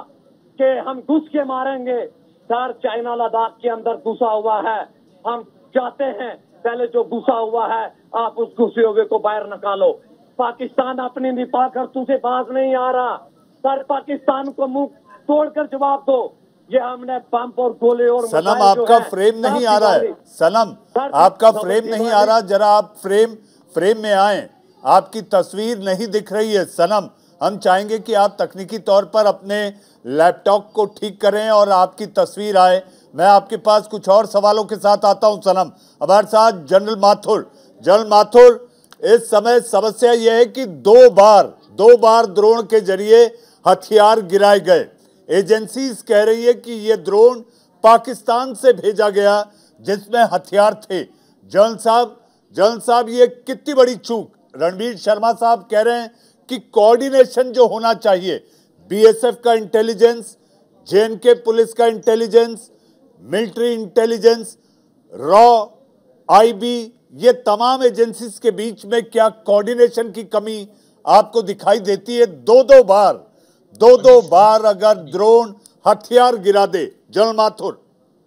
कि हम घुस के मारेंगे। सर, चाइना लद्दाख के अंदर घुसा हुआ है, हम चाहते हैं पहले जो घुसा हुआ है आप उस घुसे हुए को बाहर निकालो। पाकिस्तान अपनी निपा करतूतों से बाज नहीं आ रहा सर, पाकिस्तान को मुंह तोड़कर जवाब दो। ये हमने पंप और गोले और सनम, आपका फ्रेम नहीं आ रहा है। सनम, आपका फ्रेम नहीं आ रहा, जरा आप फ्रेम में आए, आपकी तस्वीर नहीं दिख रही है। सनम, हम चाहेंगे कि आप तकनीकी तौर पर अपने लैपटॉप को ठीक करें और आपकी तस्वीर आए। मैं आपके पास कुछ और सवालों के साथ आता हूं। सनम, हमारे साथ जनरल माथुर। जनरल माथुर, इस समय समस्या यह है कि दो बार ड्रोन के जरिए हथियार गिराए गए। एजेंसीज कह रही है कि यह ड्रोन पाकिस्तान से भेजा गया जिसमें हथियार थे। जनरल साहब, ये कितनी बड़ी चूक? रणबीर शर्मा साहब कह रहे हैं कि कोऑर्डिनेशन जो होना चाहिए, बीएसएफ का इंटेलिजेंस, जेएनके पुलिस का intelligence, military intelligence, raw, IB, ये तमाम एजेंसीज के बीच में क्या कोऑर्डिनेशन की कमी आपको दिखाई देती है? दो बार अगर ड्रोन हथियार गिरा दे। जनरल माथुर।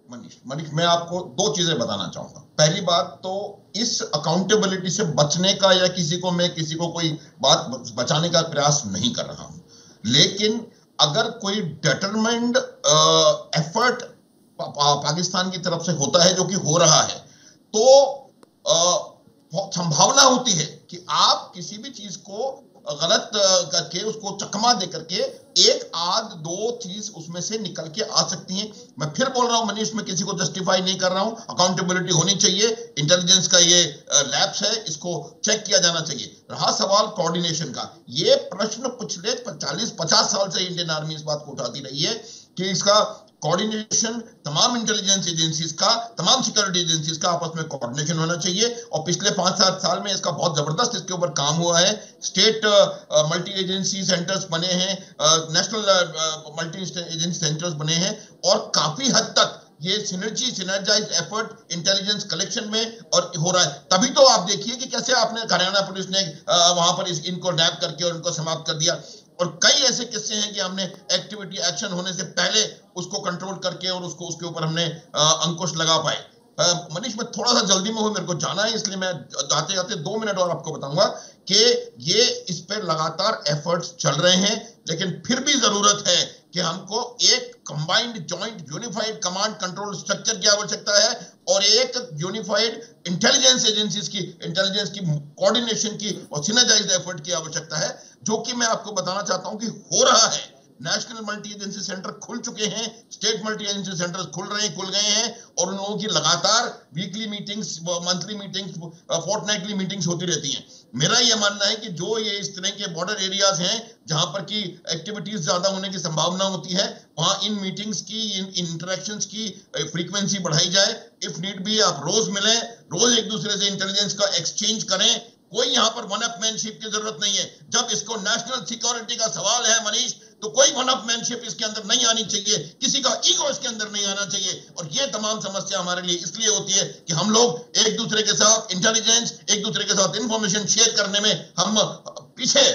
मनीष, मैं आपको दो चीजें बताना चाहूंगा। पहली बात तो इस अकाउंटेबिलिटी से बचने का या किसी को कोई बात बचाने का प्रयास नहीं कर रहा हूं, लेकिन अगर कोई डिटरमाइंड एफर्ट पाकिस्तान की तरफ से होता है, जो कि हो रहा है, तो संभावना होती है कि आप किसी भी चीज को गलत करके उसको चकमा दे करके एक आध दो चीज उसमें से निकल के आ सकती हैं। मैं फिर बोल रहा हूं मनीष, मैं किसी को जस्टिफाई नहीं कर रहा हूं, अकाउंटेबिलिटी होनी चाहिए, इंटेलिजेंस का ये लैप्स है, इसको चेक किया जाना चाहिए। रहा सवाल कोऑर्डिनेशन का, ये प्रश्न पिछले 40-50 साल से इंडियन आर्मी इस बात को उठाती रही है कि इसका कोऑर्डिनेशन तमाम इंटेलिजेंस एजेंसीज का, तमाम सिक्योरिटी एजेंसीज का आपस में कोऑर्डिनेशन होना चाहिए। और पिछले 5-7 साल में इसका बहुत जबरदस्त इसके ऊपर काम हुआ है। स्टेट मल्टी एजेंसी सेंटर्स बने हैं, नेशनल मल्टी एजेंसी सेंटर्स बने हैं, और काफी हद तक ये सिनर्जाइज एफर्ट इंटेलिजेंस कलेक्शन में और हो रहा है। तभी तो आप देखिए कि कैसे आपने हरियाणा पुलिस ने वहां पर इनको नैप करके और इनको समाप्त कर दिया। और कई ऐसे किस्से हैं कि हमने एक्टिविटी एक्शन होने से पहले उसको कंट्रोल करके और उसके ऊपर हमने अंकुश लगा पाए। मनीष, मैं थोड़ा सा जल्दी में हूं, मेरे को जाना है, इसलिए मैं जाते जाते 2 मिनट और आपको बताऊंगा कि ये इस पर लगातार एफर्ट्स चल रहे हैं, लेकिन फिर भी जरूरत है कि हमको एक combined joint unified command control structure की आवश्यकता है और एक यूनिफाइड इंटेलिजेंस एजेंसीज की इंटेलिजेंस की कोऑर्डिनेशन की और सिनर्जाइज्ड एफर्ट की आवश्यकता है, जो कि मैं आपको बताना चाहता हूं कि हो रहा है। नेशनल मल्टी एजेंसी सेंटर खुल चुके हैं, स्टेट मल्टी एजेंसी सेंटर्स खुल गए हैं, और उन लोगों की लगातार weekly meetings, monthly meetings, fortnightly meetings होती रहती हैं। मेरा यह मानना है कि जो ये इस तरह के बॉर्डर एरियाज हैं जहां पर की एक्टिविटीज ज्यादा होने की संभावना होती है, वहां इन मीटिंग्स की, इन इंटरेक्शंस की फ्रीक्वेंसी बढ़ाई जाए। इफ नीड भी आप रोज मिलें, रोज एक दूसरे से इंटेलिजेंस का एक्सचेंज करें। कोई यहां पर वन अप मैनशिप की जरूरत नहीं है। जब इसको नेशनल सिक्योरिटी का सवाल है मनीष, तो कोई वन अप मैनशिप इसके अंदर नहीं आनी चाहिए, किसी का ईगो इसके अंदर नहीं आना चाहिए। और ये तमाम समस्या हमारे लिए इसलिए होती है कि हम लोग एक दूसरे के साथ इंटेलिजेंस, एक दूसरे के साथ इंफॉर्मेशन शेयर करने में हम पीछे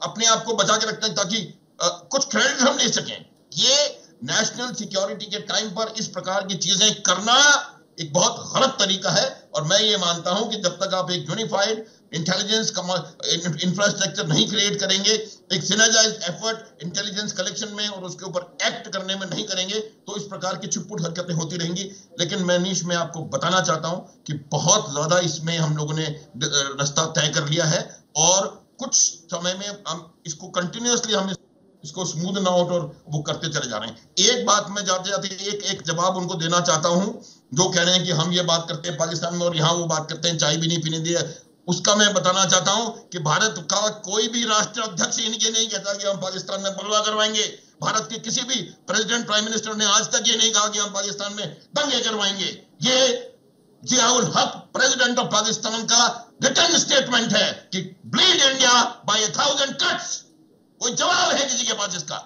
अपने आप को बचा के रखते हैं, ताकि कुछ क्रेडिट हम ले सकें। ये नेशनल सिक्योरिटी के टाइम पर इस प्रकार की चीजें करना एक बहुत गलत तरीका है। और मैं ये मानता हूं कि जब तक आप एक यूनिफाइड इंटेलिजेंस इंफ्रास्ट्रक्चर नहीं क्रिएट करेंगे, एक सिनर्जाइज्ड एफर्ट इंटेलिजेंस कलेक्शन में और उसके ऊपर एक्ट करने में नहीं करेंगे, तो इस प्रकार की छुटपुट हरकतें होती रहेंगी। लेकिन मनीष, मैं आपको बताना चाहता हूं कि बहुत ज्यादा इसमें हम लोगों ने रास्ता तय कर लिया है, और कुछ समय में हम इसको कंटिन्यूअसली हम इसको स्मूदन आउट और वो करते चले जा रहे हैं। एक बात मैं जाते जाते एक जवाब उनको देना चाहता हूं जो कह रहे हैं कि हम ये बात करते हैं पाकिस्तान में और यहाँ वो बात करते हैं, चाय भी नहीं पीने दिए। उसका मैं बताना चाहता हूं कि भारत का कोई भी राष्ट्र अध्यक्ष ये नहीं कहता कि हम पाकिस्तान में बलवा करवाएंगे। भारत के किसी भी प्रेसिडेंट, प्राइम मिनिस्टर ने आज तक ये नहीं कहा कि हम पाकिस्तान में दंगे करवाएंगे। ये जियाउल हक प्रेसिडेंट ऑफ पाकिस्तान का रिटर्न स्टेटमेंट है कि ब्लीड इंडिया बाय 1000 कट्स। कोई जवाब है किसी के पास इसका?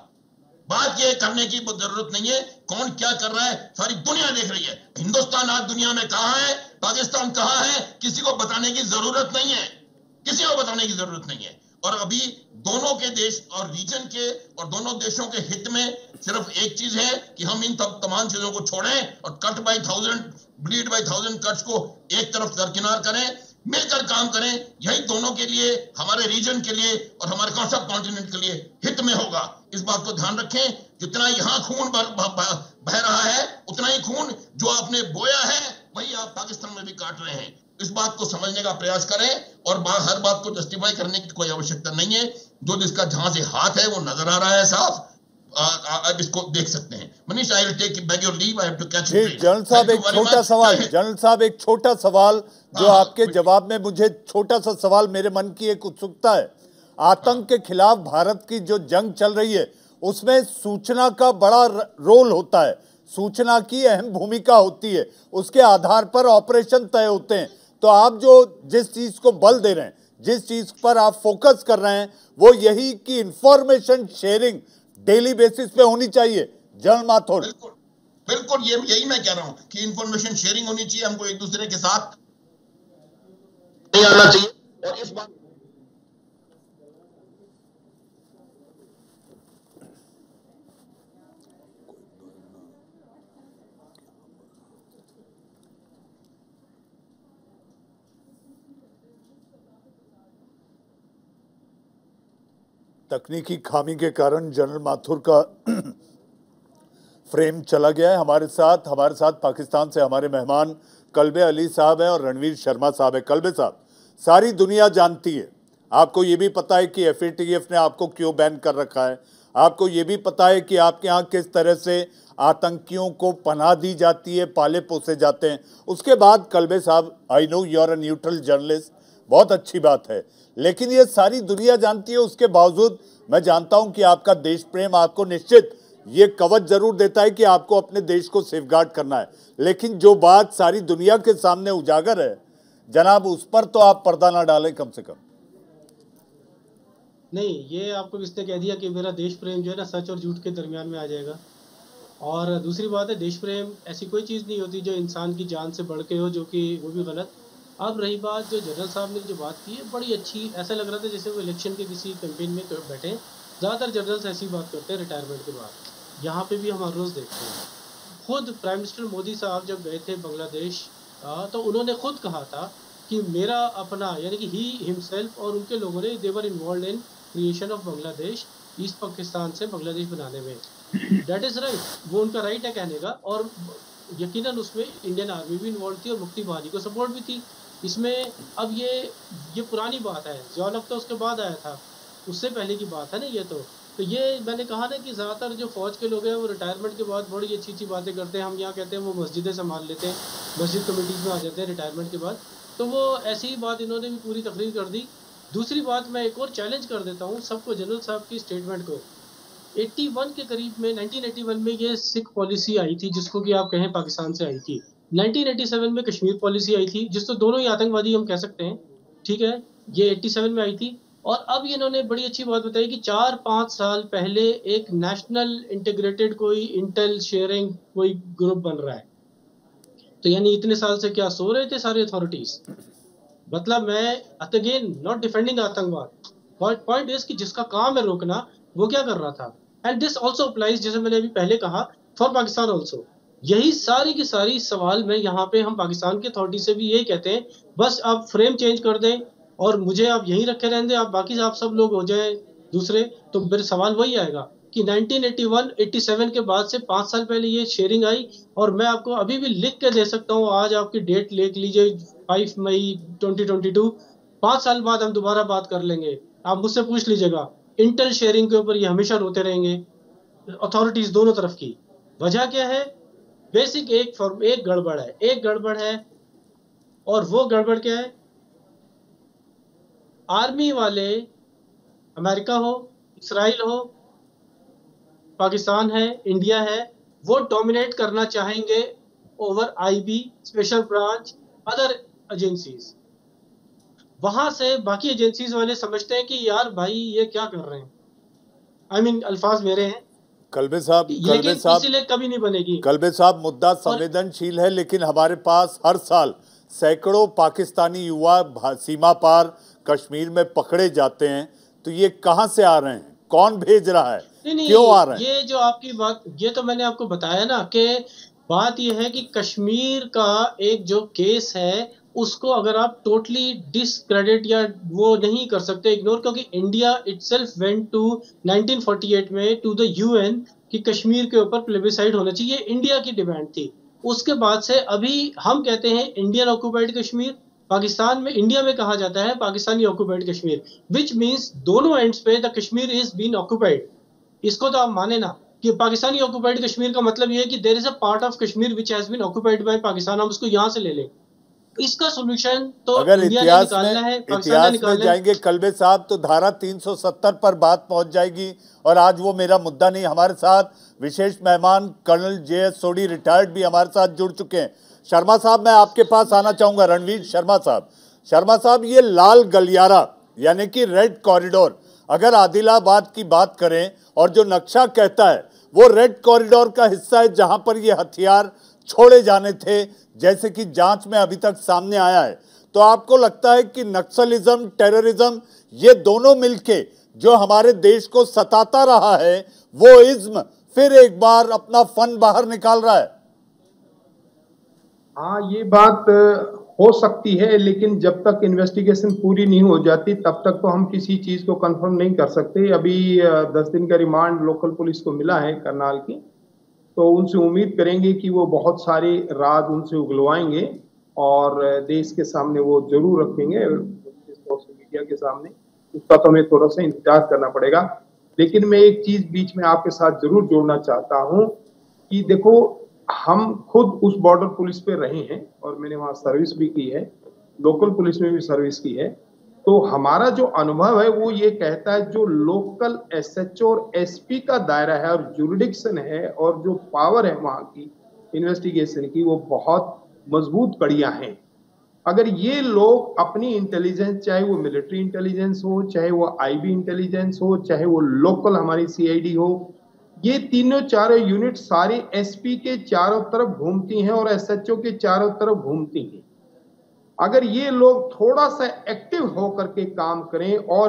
बात ये करने की जरूरत नहीं है, कौन क्या कर रहा है सारी दुनिया देख रही है। हिंदुस्तान आज दुनिया में कहां है, पाकिस्तान कहां है, किसी को बताने की जरूरत नहीं है, किसी को बताने की जरूरत नहीं है। और अभी दोनों के देश और रीजन के और दोनों देशों के हित में सिर्फ एक चीज है कि हम इन तमाम चीजों को छोड़ें और cut by 1000, bleed by 1000 cuts को एक तरफ दरकिनार करें, मिलकर काम करें। यही दोनों के लिए, हमारे रीजन के लिए और हमारे सब कॉन्टिनेंट के लिए हित में होगा। इस बात को ध्यान रखें, जितना यहां खून बह रहा है, उतना ही खून जो आपने बोया है वही आप पाकिस्तान में भी काट रहे हैं। इस बात को समझने का प्रयास करें और हर बात को जस्टिफाई करने की कोई आवश्यकता नहीं है। जो जिसका जहां से हाथ है वो नजर आ रहा है साफ, आप इसको देख सकते हैं। Manish, I will take back your leave, I have to catch जी। जनरल साहब, एक छोटा सवाल, जनरल साहब एक छोटा सवाल जो आपके जवाब में मुझे छोटा सा सवाल, मेरे मन की एक उत्सुकता है। आतंक के खिलाफ भारत की जो जंग चल रही है उसमें सूचना का बड़ा रोल होता है, सूचना की अहम भूमिका होती है, उसके आधार पर ऑपरेशन तय होते हैं। तो आप जो जिस चीज को बल दे रहे हैं, जिस चीज पर आप फोकस कर रहे हैं, वो यही कि इंफॉर्मेशन शेयरिंग डेली बेसिस पे होनी चाहिए। जनरल माथुर, बिल्कुल यही मैं कह रहा हूं कि इंफॉर्मेशन शेयरिंग होनी चाहिए, हमको एक दूसरे के साथ आना चाहिए। और इस बात तकनीकी खामी के कारण जनरल माथुर का फ्रेम चला गया है। हमारे साथ पाकिस्तान से हमारे मेहमान कल्बे अली साहब हैं और रणवीर शर्मा साहब हैं। कल्बे साहब, सारी दुनिया जानती है, आपको ये भी पता है कि FATF ने आपको क्यों बैन कर रखा है, आपको ये भी पता है कि आपके यहाँ किस तरह से आतंकियों को पनाह दी जाती है, पाले पोसे जाते हैं। उसके बाद कल्बे साहब, I know you are a neutral journalist, बहुत अच्छी बात है, लेकिन ये सारी दुनिया जानती है। उसके बावजूद मैं जानता हूं कि आपका देश प्रेम आपको निश्चित ये कवच जरूर देता है कि आपको अपने देश को सेफगार्ड करना है, लेकिन जो बात सारी दुनिया के सामने उजागर है जनाब, उस पर तो आप पर्दा ना डालें कम से कम। नहीं, ये आपको किसने कह दिया कि मेरा देश प्रेम जो है ना सच और झूठ के दरमियान में आ जाएगा। और दूसरी बात है, देश प्रेम ऐसी कोई चीज़ नहीं होती जो इंसान की जान से बढ़ के हो, जो कि वो भी गलत। अब रही बात जो जनरल साहब ने जो बात की है बड़ी अच्छी, ऐसा लग रहा था जैसे वो इलेक्शन के किसी कैंपेन में बैठे। ज़्यादातर जनरल्स ऐसी बात करते हैं रिटायरमेंट के बाद, यहाँ पे भी हम हर रोज़ देखते हैं। खुद प्राइम मिनिस्टर मोदी साहब जब गए थे बांग्लादेश, तो उन्होंने खुद कहा था कि मेरा अपना, यानी कि ही हिमसेल्फ और उनके लोगों ने they were involve in creation of Bangladesh, East Pakistan से बांग्लादेश बनाने में। दैट इज़ राइट, वो उनका राइट है कहने का, और यकीनन उसमें इंडियन आर्मी भी इन्वॉल्व थी और मुक्ति बाहिनी को सपोर्ट भी थी इसमें। अब ये पुरानी बात है, ज़ियाउल हक तो उसके बाद आया था, उससे पहले की बात है ना ये तो ये मैंने कहा ना कि ज़्यादातर जो फ़ौज के लोग हैं वो रिटायरमेंट के बाद बड़ी अच्छी अच्छी बातें करते हैं। हम यहाँ कहते हैं वो मस्जिदें संभाल लेते हैं, मस्जिद कमेटीज़ में आ जाते हैं रिटायरमेंट के बाद, तो वो ऐसी ही बात इन्होंने भी पूरी तकरीर कर दी। दूसरी बात, मैं एक और चैलेंज कर देता हूँ सबको, जनरल साहब की स्टेटमेंट को। 81 के करीब में, 1981 में ये सिख पॉलिसी आई थी जिसको कि आप कहें पाकिस्तान से आई थी। 1987 में कश्मीर पॉलिसी आई थी, जिसको दोनों ही आतंकवादी हम कह सकते हैं, ठीक है, ये 87 में आई थी। और अब इन्होंने बड़ी अच्छी बात बताई कि 4-5 साल पहले एक नेशनल इंटीग्रेटेड कोई इंटेल शेयरिंग कोई ग्रुप बन रहा है। तो यानी इतने साल से क्या सो रहे थे सारे अथॉरिटीज? मतलब मैं अगेन नॉट डिफेंडिंग आतंकवाद, पॉइंट इज कि जिसका काम है रोकना, वो क्या कर रहा था। एंड दिस ऑल्सो अप्लाइज, जैसे मैंने अभी पहले कहा, फॉर पाकिस्तान ऑल्सो। यही सारी की सारी सवाल में यहाँ पे हम पाकिस्तान की अथॉरिटी से भी यही कहते हैं, बस आप फ्रेम चेंज कर दें और मुझे आप यहीं रखे रहने दें, आप बाकी आप सब लोग हो जाए दूसरे। तो मेरे सवाल वही आएगा कि 1981-87 के बाद से 5 साल पहले ये शेयरिंग आई, और मैं आपको अभी भी लिख के दे सकता हूँ, आज आपकी डेट लिख लीजिए 5 मई 2022। 5 साल बाद हम दोबारा बात कर लेंगे, आप मुझसे पूछ लीजिएगा। इंटेल शेयरिंग के ऊपर ये हमेशा रोते रहेंगे अथॉरिटीज दोनों तरफ की। वजह क्या है? बेसिक एक गड़बड़ है, और वो गड़बड़ क्या है? आर्मी वाले, अमेरिका हो, इसराइल हो, पाकिस्तान है, इंडिया है, वो डोमिनेट करना चाहेंगे over IB, special branch, other agencies. वहां से बाकी एजेंसीज वाले समझते हैं कि यार भाई ये क्या कर रहे हैं। I mean, अल्फाज मेरे हैं कल्बे साहब, इसीलिए कभी नहीं बनेगी। कल्बे साहब, मुद्दा संवेदनशील है, लेकिन हमारे पास हर साल सैकड़ों पाकिस्तानी युवा सीमा पार कश्मीर में पकड़े जाते हैं, तो ये कहां से आ रहे हैं, कौन भेज रहा है, क्यों आ रहे हैं? ये जो आपकी बात, ये तो मैंने आपको बताया ना कि बात ये है कि कश्मीर का एक जो केस है उसको अगर आप टोटली डिसक्रेडिट या वो नहीं कर सकते, इग्नोर, क्योंकि इंडिया इटसेल्फ वेंट टू 1948 में टू द UN कि कश्मीर के ऊपर प्लेबिसाइड होना चाहिए, इंडिया की डिमांड थी। उसके बाद से अभी हम कहते हैं इंडियन ऑक्यूपाइड कश्मीर, पाकिस्तान में, इंडिया में कहा जाता है Pakistani occupied Kashmir, which means दोनों एंड्स पे the Kashmir is been occupied. इसको तो आप माने ना कि पाकिस्तानी ऑक्यूपाइड कश्मीर का मतलब ये है कि there is a part of Kashmir which has been occupied by Pakistan, हम उसको यहाँ से ले लें। इसका सॉल्यूशन तो अगर इंडिया ने निकालना है, इतिहास में जाएंगे कल्बे साहब, तो धारा 370 पर बात पहुंच जाएगी, और आज वो मेरा मुद्दा नहीं। हमारे साथ विशेष मेहमान कर्नल JS सोडी रिटायर्ड भी हमारे साथ जुड़ चुके हैं। शर्मा साहब, मैं आपके पास आना चाहूंगा, रणवीर शर्मा साहब, ये लाल गलियारा यानी कि रेड कॉरिडोर, अगर आदिलाबाद की बात करें और जो नक्शा कहता है वो रेड कॉरिडोर का हिस्सा है, जहां पर ये हथियार छोड़े जाने थे, जैसे कि जांच में अभी तक सामने आया है। तो आपको लगता है कि नक्सलिज्म, टेररिज्म, ये दोनों मिलके जो हमारे देश को सताता रहा है, वो इज्म फिर एक बार अपना फन बाहर निकाल रहा है? हाँ, ये बात हो सकती है, लेकिन जब तक इन्वेस्टिगेशन पूरी नहीं हो जाती तब तक तो हम किसी चीज को कंफर्म नहीं कर सकते। अभी 10 दिन का रिमांड लोकल पुलिस को मिला है करनाल की, तो उनसे उम्मीद करेंगे कि वो बहुत सारे राज उनसे उगलवाएंगे और देश के सामने वो जरूर रखेंगे, सोशल मीडिया के सामने। उसका तो हमें थोड़ा सा इंतजार करना पड़ेगा। लेकिन मैं एक चीज बीच में आपके साथ जरूर जोड़ना चाहता हूं कि देखो, हम खुद उस बॉर्डर पुलिस पे रहे हैं और मैंने वहां सर्विस भी की है, लोकल पुलिस में भी सर्विस की है। तो हमारा जो अनुभव है वो ये कहता है, जो लोकल एसएचओ और एसपी का दायरा है और जुरिडिक्शन है और जो पावर है वहां की इन्वेस्टिगेशन की, वो बहुत मजबूत कड़ियां हैं। अगर ये लोग अपनी इंटेलिजेंस, चाहे वो मिलिट्री इंटेलिजेंस हो, चाहे वो आईबी इंटेलिजेंस हो, चाहे वो लोकल हमारी सीआईडी हो, ये तीनों चारों यूनिट सारे एसपी के चारों तरफ घूमती हैं और एसएचओ के चारों तरफ घूमती हैं। अगर ये लोग थोड़ा सा एक्टिव होकर के काम करें और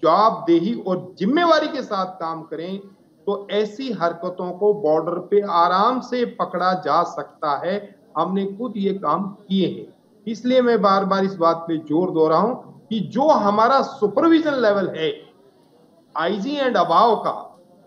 जवाबदेही और जिम्मेवारी के साथ काम करें, तो ऐसी हरकतों को बॉर्डर पे आराम से पकड़ा जा सकता है। हमने खुद ये काम किए हैं। इसलिए मैं बार बार इस बात पे जोर दे रहा हूं कि जो हमारा सुपरविजन लेवल है आईजी एंड अबाव का,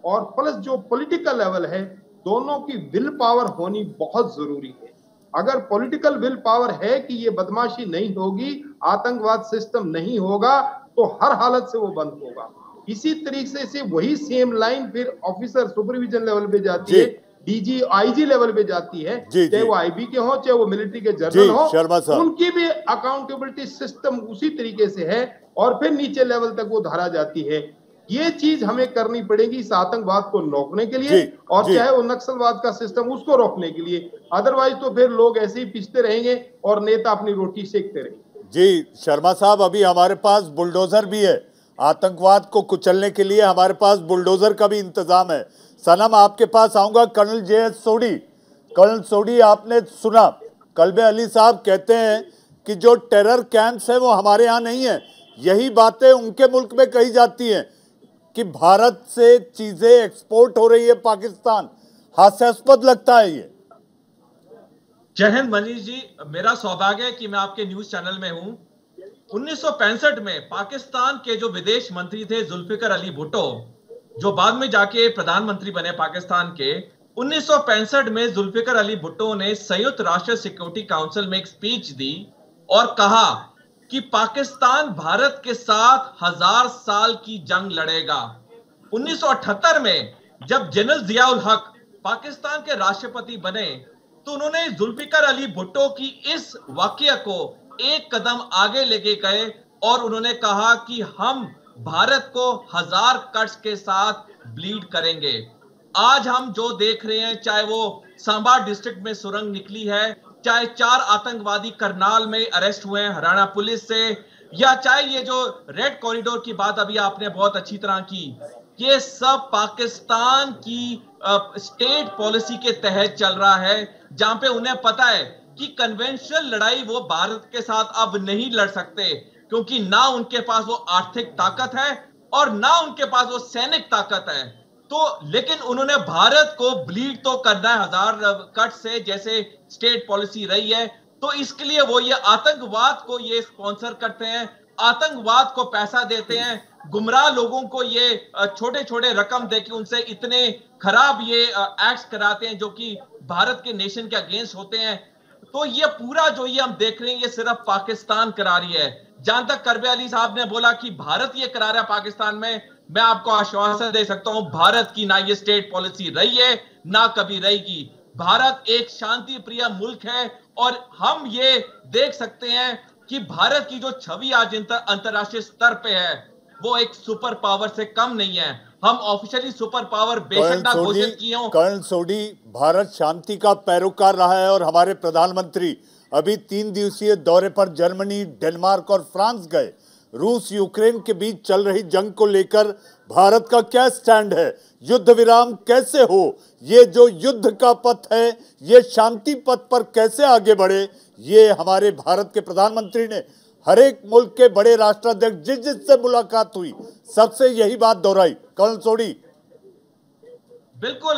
और प्लस जो पॉलिटिकल लेवल है, दोनों की विल पावर होनी बहुत जरूरी है। अगर पॉलिटिकल विल पावर है कि ये बदमाशी नहीं होगी, आतंकवाद सिस्टम नहीं होगा, तो हर हालत से वो बंद होगा। इसी तरीके से वही सेम लाइन फिर ऑफिसर सुपरविजन लेवल पे जाती है, डीजी आईजी लेवल पे जाती है, चाहे वो आईबी के हो, चाहे वो मिलिट्री के जनरल हो, उनकी भी अकाउंटेबिलिटी सिस्टम उसी तरीके से है और फिर नीचे लेवल तक वो धारा जाती है। ये चीज हमें करनी पड़ेगी इस आतंकवाद को रोकने के लिए, और चाहे वो नक्सलवाद का सिस्टम उसको रोकने के लिए। अदरवाइज तो फिर लोग ऐसे ही पिसते रहेंगे और नेता अपनी रोटी सेकते रहेंगे। जी शर्मा साहब, अभी हमारे पास बुलडोजर भी है, आतंकवाद को कुचलने के लिए हमारे पास बुलडोजर का भी इंतजाम है। सनम, आपके पास आऊंगा। Colonel J S. Sodhi, colonel Sodhi, आपने सुना कल्बे अली साहब कहते हैं कि जो टेरर कैंप्स है वो हमारे यहाँ नहीं है। यही बातें उनके मुल्क में कही जाती हैं कि भारत से चीजें एक्सपोर्ट हो रही है पाकिस्तान। हास्यास्पद लगता है ये। जय हिंद मनीष जी, मेरा सौभाग्य है कि मैं आपके न्यूज चैनल में हूं। 1965 में पाकिस्तान के जो विदेश मंत्री थे जुल्फिकर अली भुट्टो, जो बाद में जाके प्रधानमंत्री बने पाकिस्तान के, 1965 में जुल्फिकर अली भुट्टो ने संयुक्त राष्ट्र सिक्योरिटी काउंसिल में एक स्पीच दी और कहा कि पाकिस्तान भारत के साथ 1000 साल की जंग लड़ेगा। 1978 में जब जनरल जियाउल हक पाकिस्तान के राष्ट्रपति बने, तो उन्होंने जुल्फिकर अली भुट्टो की इस वाकया को एक कदम आगे लेके गए और उन्होंने कहा कि हम भारत को 1000 कट्स के साथ ब्लीड करेंगे। आज हम जो देख रहे हैं, चाहे वो सांबा डिस्ट्रिक्ट में सुरंग निकली है, चाहे 4 आतंकवादी करनाल में अरेस्ट हुए हैं हरियाणा पुलिस से, या चाहे ये जो रेड कॉरिडोर की बात अभी आपने बहुत अच्छी तरह की, ये सब पाकिस्तान की स्टेट पॉलिसी के तहत चल रहा है, जहां पे उन्हें पता है कि कन्वेंशनल लड़ाई वो भारत के साथ अब नहीं लड़ सकते, क्योंकि ना उनके पास वो आर्थिक ताकत है और ना उनके पास वो सैनिक ताकत है। तो लेकिन उन्होंने भारत को ब्लीड तो करना है 1000 कट से, जैसे स्टेट पॉलिसी रही है। तो इसके लिए वो ये आतंकवाद को ये स्पॉन्सर करते हैं, आतंकवाद को पैसा देते हैं, गुमराह लोगों को ये छोटे छोटे रकम देके उनसे इतने खराब ये एक्ट्स कराते हैं जो कि भारत के नेशन के अगेंस्ट होते हैं। तो ये पूरा जो ये हम देख रहे हैं, ये सिर्फ पाकिस्तान करा रही है। जहां तक करबे अली साहब ने बोला कि भारत ये करा रहा है पाकिस्तान में, मैं आपको आश्वासन दे सकता हूं, भारत की ना ये स्टेट पॉलिसी रही है ना कभी रहेगी। भारत एक शांति प्रिय मुल्क है और हम ये देख सकते हैं कि भारत की जो छवि आज अंतरराष्ट्रीय स्तर पे है वो एक सुपर पावर से कम नहीं है। हम ऑफिशियली सुपर पावर बेशक ना घोषित किए हों। कर्नल सोडी, भारत शांति का पैरोकार रहा है और हमारे प्रधानमंत्री अभी 3 दिवसीय दौरे पर जर्मनी, डेनमार्क और फ्रांस गए। रूस यूक्रेन के बीच चल रही जंग को लेकर भारत का क्या स्टैंड है? युद्ध विराम कैसे हो? ये जो युद्ध का पथ है, ये शांति पथ पर कैसे आगे बढ़े? ये हमारे भारत के प्रधानमंत्री ने हर एक मुल्क के बड़े राष्ट्राध्यक्ष जिससे मुलाकात हुई सबसे यही बात दोहराई। कर्नल सोडी। बिल्कुल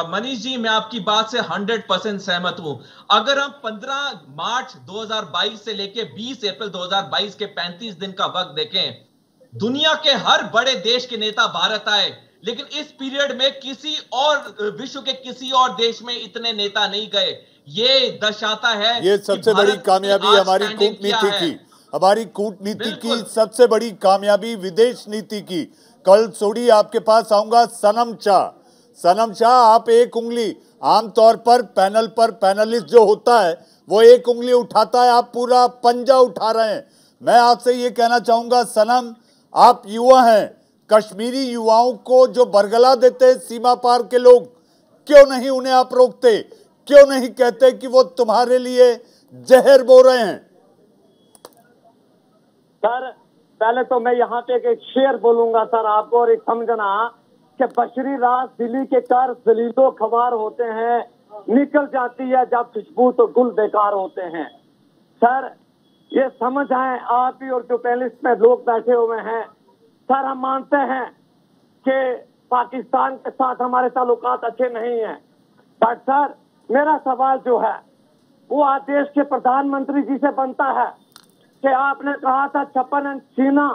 मनीष जी, मैं आपकी बात से 100% सहमत हूं। अगर हम 15 मार्च 2022 से लेके 20 अप्रैल 2022 के 35 दिन का वक्त देखें, दुनिया के हर बड़े देश के नेता भारत आए, लेकिन इस पीरियड में किसी और विश्व के किसी और देश में इतने नेता नहीं गए। ये दर्शाता है ये सबसे बड़ी कामयाबी हमारी कूटनीति की, हमारी कूटनीति की सबसे बड़ी कामयाबी, विदेश नीति की। कल सोडी आपके पास आऊंगा। सनम शाह, आप एक उंगली, आमतौर पर पैनल पर पैनलिस्ट जो होता है वो एक उंगली उठाता है, आप पूरा पंजा उठा रहे हैं। मैं आपसे ये कहना चाहूंगा सनम, आप युवा हैं, कश्मीरी युवाओं को जो बरगला देते हैं सीमा पार के लोग, क्यों नहीं उन्हें आप रोकते? क्यों नहीं कहते कि वो तुम्हारे लिए जहर बो रहे हैं? सर पहले तो मैं यहाँ पे एक शेर बोलूंगा सर आपको, और एक समझना कि बशरी रात दिल्ली के कर जलीलो खबार होते हैं, निकल जाती है जब खुशबू तो गुल बेकार होते हैं। सर ये समझ आए आप भी और जो पैनलिस्ट में लोग बैठे हुए हैं। सर हम मानते हैं कि पाकिस्तान के साथ हमारे ताल्लुकात अच्छे नहीं हैं, बट सर मेरा सवाल जो है वो आज देश के प्रधानमंत्री जी से बनता है कि आपने कहा था छप्पन इंच सीना,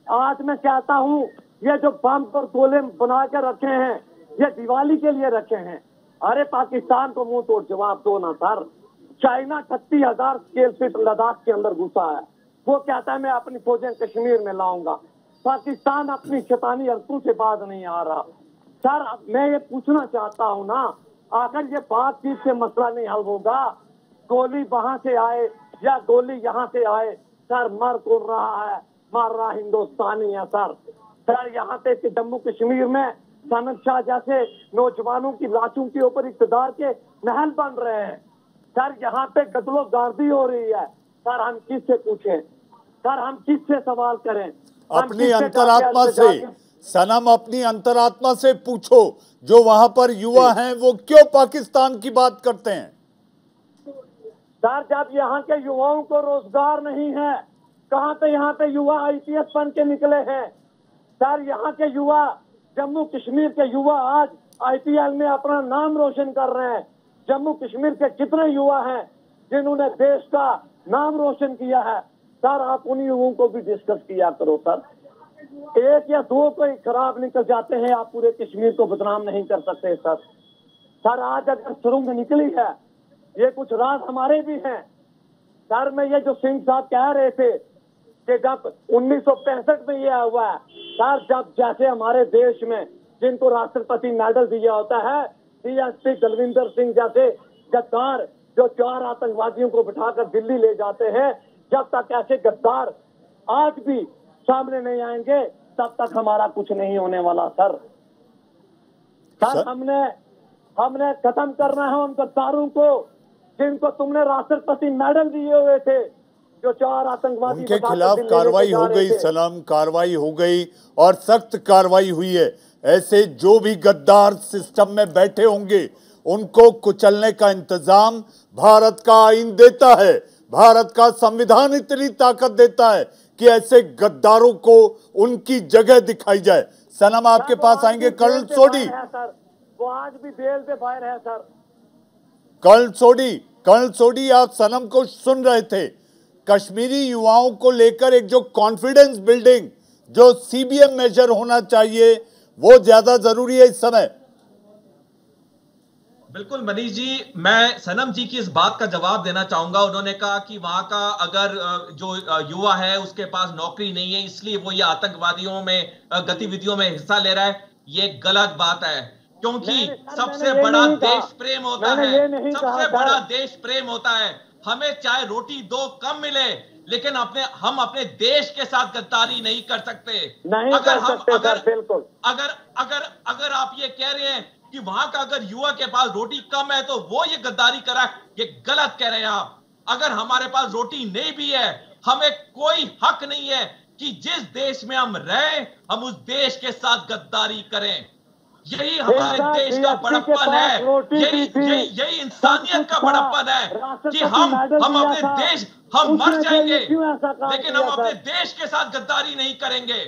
आज मैं कहता हूँ ये जो बम और गोले बना के रखे हैं ये दिवाली के लिए रखे हैं। अरे पाकिस्तान को मुंह तोड़ जवाब दो ना sir. China 38,000 scale feet Ladakh के अंदर घुसा है, वो कहता है मैं अपनी फौजें कश्मीर में लाऊंगा। पाकिस्तान अपनी शैतानी हरकतों से बाज नहीं आ रहा। सर मैं ये पूछना चाहता हूँ ना, अगर ये बातचीत से मसला नहीं हल होगा, गोली वहां से आए या गोली यहाँ से आए, सर मर कौन रहा है? मार रहा हिंदुस्तानी है सर। सर यहाँ पे जम्मू कश्मीर में सनम शाह जैसे नौजवानों की लाशों के ऊपर इक़्तिदार के महल बन रहे हैं। सर यहाँ पे कत्लो गार्दी हो रही है। सर हम किससे पूछें? सर हम किससे सवाल करें? अपनी अंतरात्मा से सनम, अपनी अंतरात्मा से पूछो, जो वहां पर युवा हैं वो क्यों पाकिस्तान की बात करते हैं? सर जब यहाँ के युवाओं को रोजगार नहीं है, कहाँ पे यहाँ पे युवा IPS बन के निकले हैं? सर यहाँ के युवा, जम्मू कश्मीर के युवा आज IPL में अपना नाम रोशन कर रहे हैं। जम्मू कश्मीर के कितने युवा हैं जिन्होंने देश का नाम रोशन किया है? सर आप उन युवाओं को भी डिस्कस किया करो सर। एक या दो कोई खराब निकल जाते हैं, आप पूरे कश्मीर को बदनाम नहीं कर सकते सर। सर आज अगर सुरंग निकली है, ये कुछ राज हमारे भी हैं। सर मैं ये जो सिंह साहब कह रहे थे कि जब 1965 में ये हुआ है, सर जब जैसे हमारे देश में जिनको राष्ट्रपति मेडल दिया होता है, DSP दलविंदर सिंह जैसे गद्दार जो 4 आतंकवादियों को बिठाकर दिल्ली ले जाते हैं, जब तक ऐसे गद्दार आज भी सामने नहीं आएंगे तब तक हमारा कुछ नहीं होने वाला सर। सर हमने खत्म करना है उन गद्दारों को जिनको तुमने राष्ट्रपति मेडल दिए हुए थे, जो 4 आतंकवादी उनके खिलाफ कार्रवाई हो गई सलाम, कार्रवाई हो गई और सख्त कार्रवाई हुई है। ऐसे जो भी गद्दार सिस्टम में बैठे होंगे उनको कुचलने का इंतजाम भारत का आईन देता है। भारत का संविधान इतनी ताकत देता है कि ऐसे गद्दारों को उनकी जगह दिखाई जाए। सनम आपके पास आएंगे कर्नल सोडी। वो आज भी बेल पे बाहर है सर। कर्नल सोडी आप सनम को सुन रहे थे। कश्मीरी युवाओं को लेकर एक जो कॉन्फिडेंस बिल्डिंग, जो CBM मेजर होना चाहिए, वो ज्यादा जरूरी है इस समय। बिल्कुल मनीष जी, मैं सनम जी की इस बात का जवाब देना चाहूंगा। उन्होंने कहा कि वहां का अगर जो युवा है उसके पास नौकरी नहीं है इसलिए वो ये आतंकवादियों में गतिविधियों में हिस्सा ले रहा है। ये गलत बात है, क्योंकि सबसे बड़ा देश प्रेम होता है, सबसे बड़ा देश प्रेम होता है। हमें चाहे रोटी 2 कम मिले, लेकिन हम अपने देश के साथ गद्दारी नहीं कर सकते। अगर आप ये कह रहे हैं कि वहां का अगर युवा के पास रोटी कम है तो वो ये गद्दारी करा, ये गलत कह रहे हैं आप। अगर हमारे पास रोटी नहीं भी है, हमें कोई हक नहीं है कि जिस देश में हम रहें हम उस देश के साथ गद्दारी करें। यही हमारे देश का बड़प्पन है, यही इंसानियत का बड़प्पन है कि हम अपने देश, हम मर जाएंगे लेकिन हम अपने देश के साथ गद्दारी नहीं करेंगे।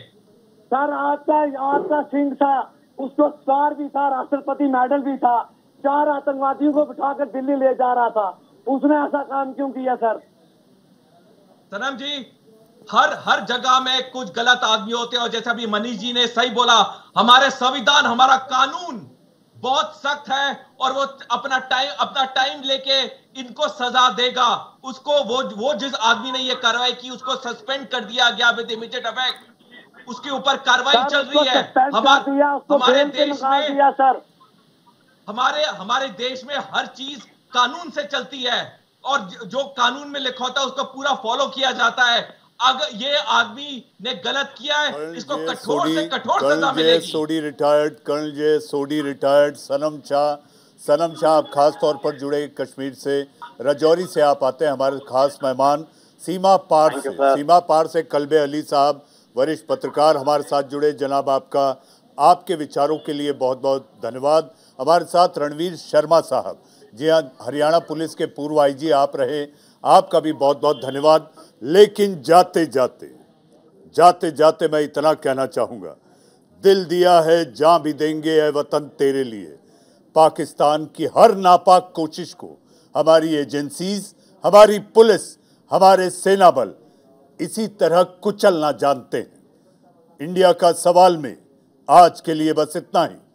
सर आपका सिंह था, उसको स्टार भी था, राष्ट्रपति मेडल भी था, 4 आतंकवादियों को बिठाकर दिल्ली ले जा रहा था, उसने ऐसा काम क्यों किया सर? सनम जी, हर जगह में कुछ गलत आदमी होते हैं, और जैसा भी मनीष जी ने सही बोला, हमारे संविधान, हमारा कानून बहुत सख्त है और वो अपना टाइम लेके इनको सजा देगा। उसको वो जिस आदमी ने ये कार्रवाई की उसको सस्पेंड कर दिया गया विद इमीडिएट इफेक्ट, उसके ऊपर कार्रवाई चल रही है। हमारे देश में हमारे देश में हर चीज कानून से चलती है और जो कानून में लिखा होता है उसको पूरा फॉलो किया जाता है। अगर ये आदमी ने गलत किया है, इसको कठोर से कठोर सजा मिलेगी। कर्नल जे सोडी रिटायर्ड सनम शाह आप खास तौर पर जुड़े कश्मीर से, राजौरी से आप आते हैं, हमारे खास मेहमान सीमा पार से कल्बे अली साहब वरिष्ठ पत्रकार हमारे साथ जुड़े। जनाब आपके विचारों के लिए बहुत बहुत धन्यवाद। हमारे साथ रणवीर शर्मा साहब, जी हाँ, हरियाणा पुलिस के पूर्व आईजी आप रहे, आपका भी बहुत बहुत धन्यवाद। लेकिन जाते जाते मैं इतना कहना चाहूँगा, दिल दिया है जान भी देंगे ऐ वतन तेरे लिए। पाकिस्तान की हर नापाक कोशिश को हमारी एजेंसीज, हमारी पुलिस, हमारे सेना बल इसी तरह कुचलना जानते हैं। इंडिया का सवाल में आज के लिए बस इतना ही।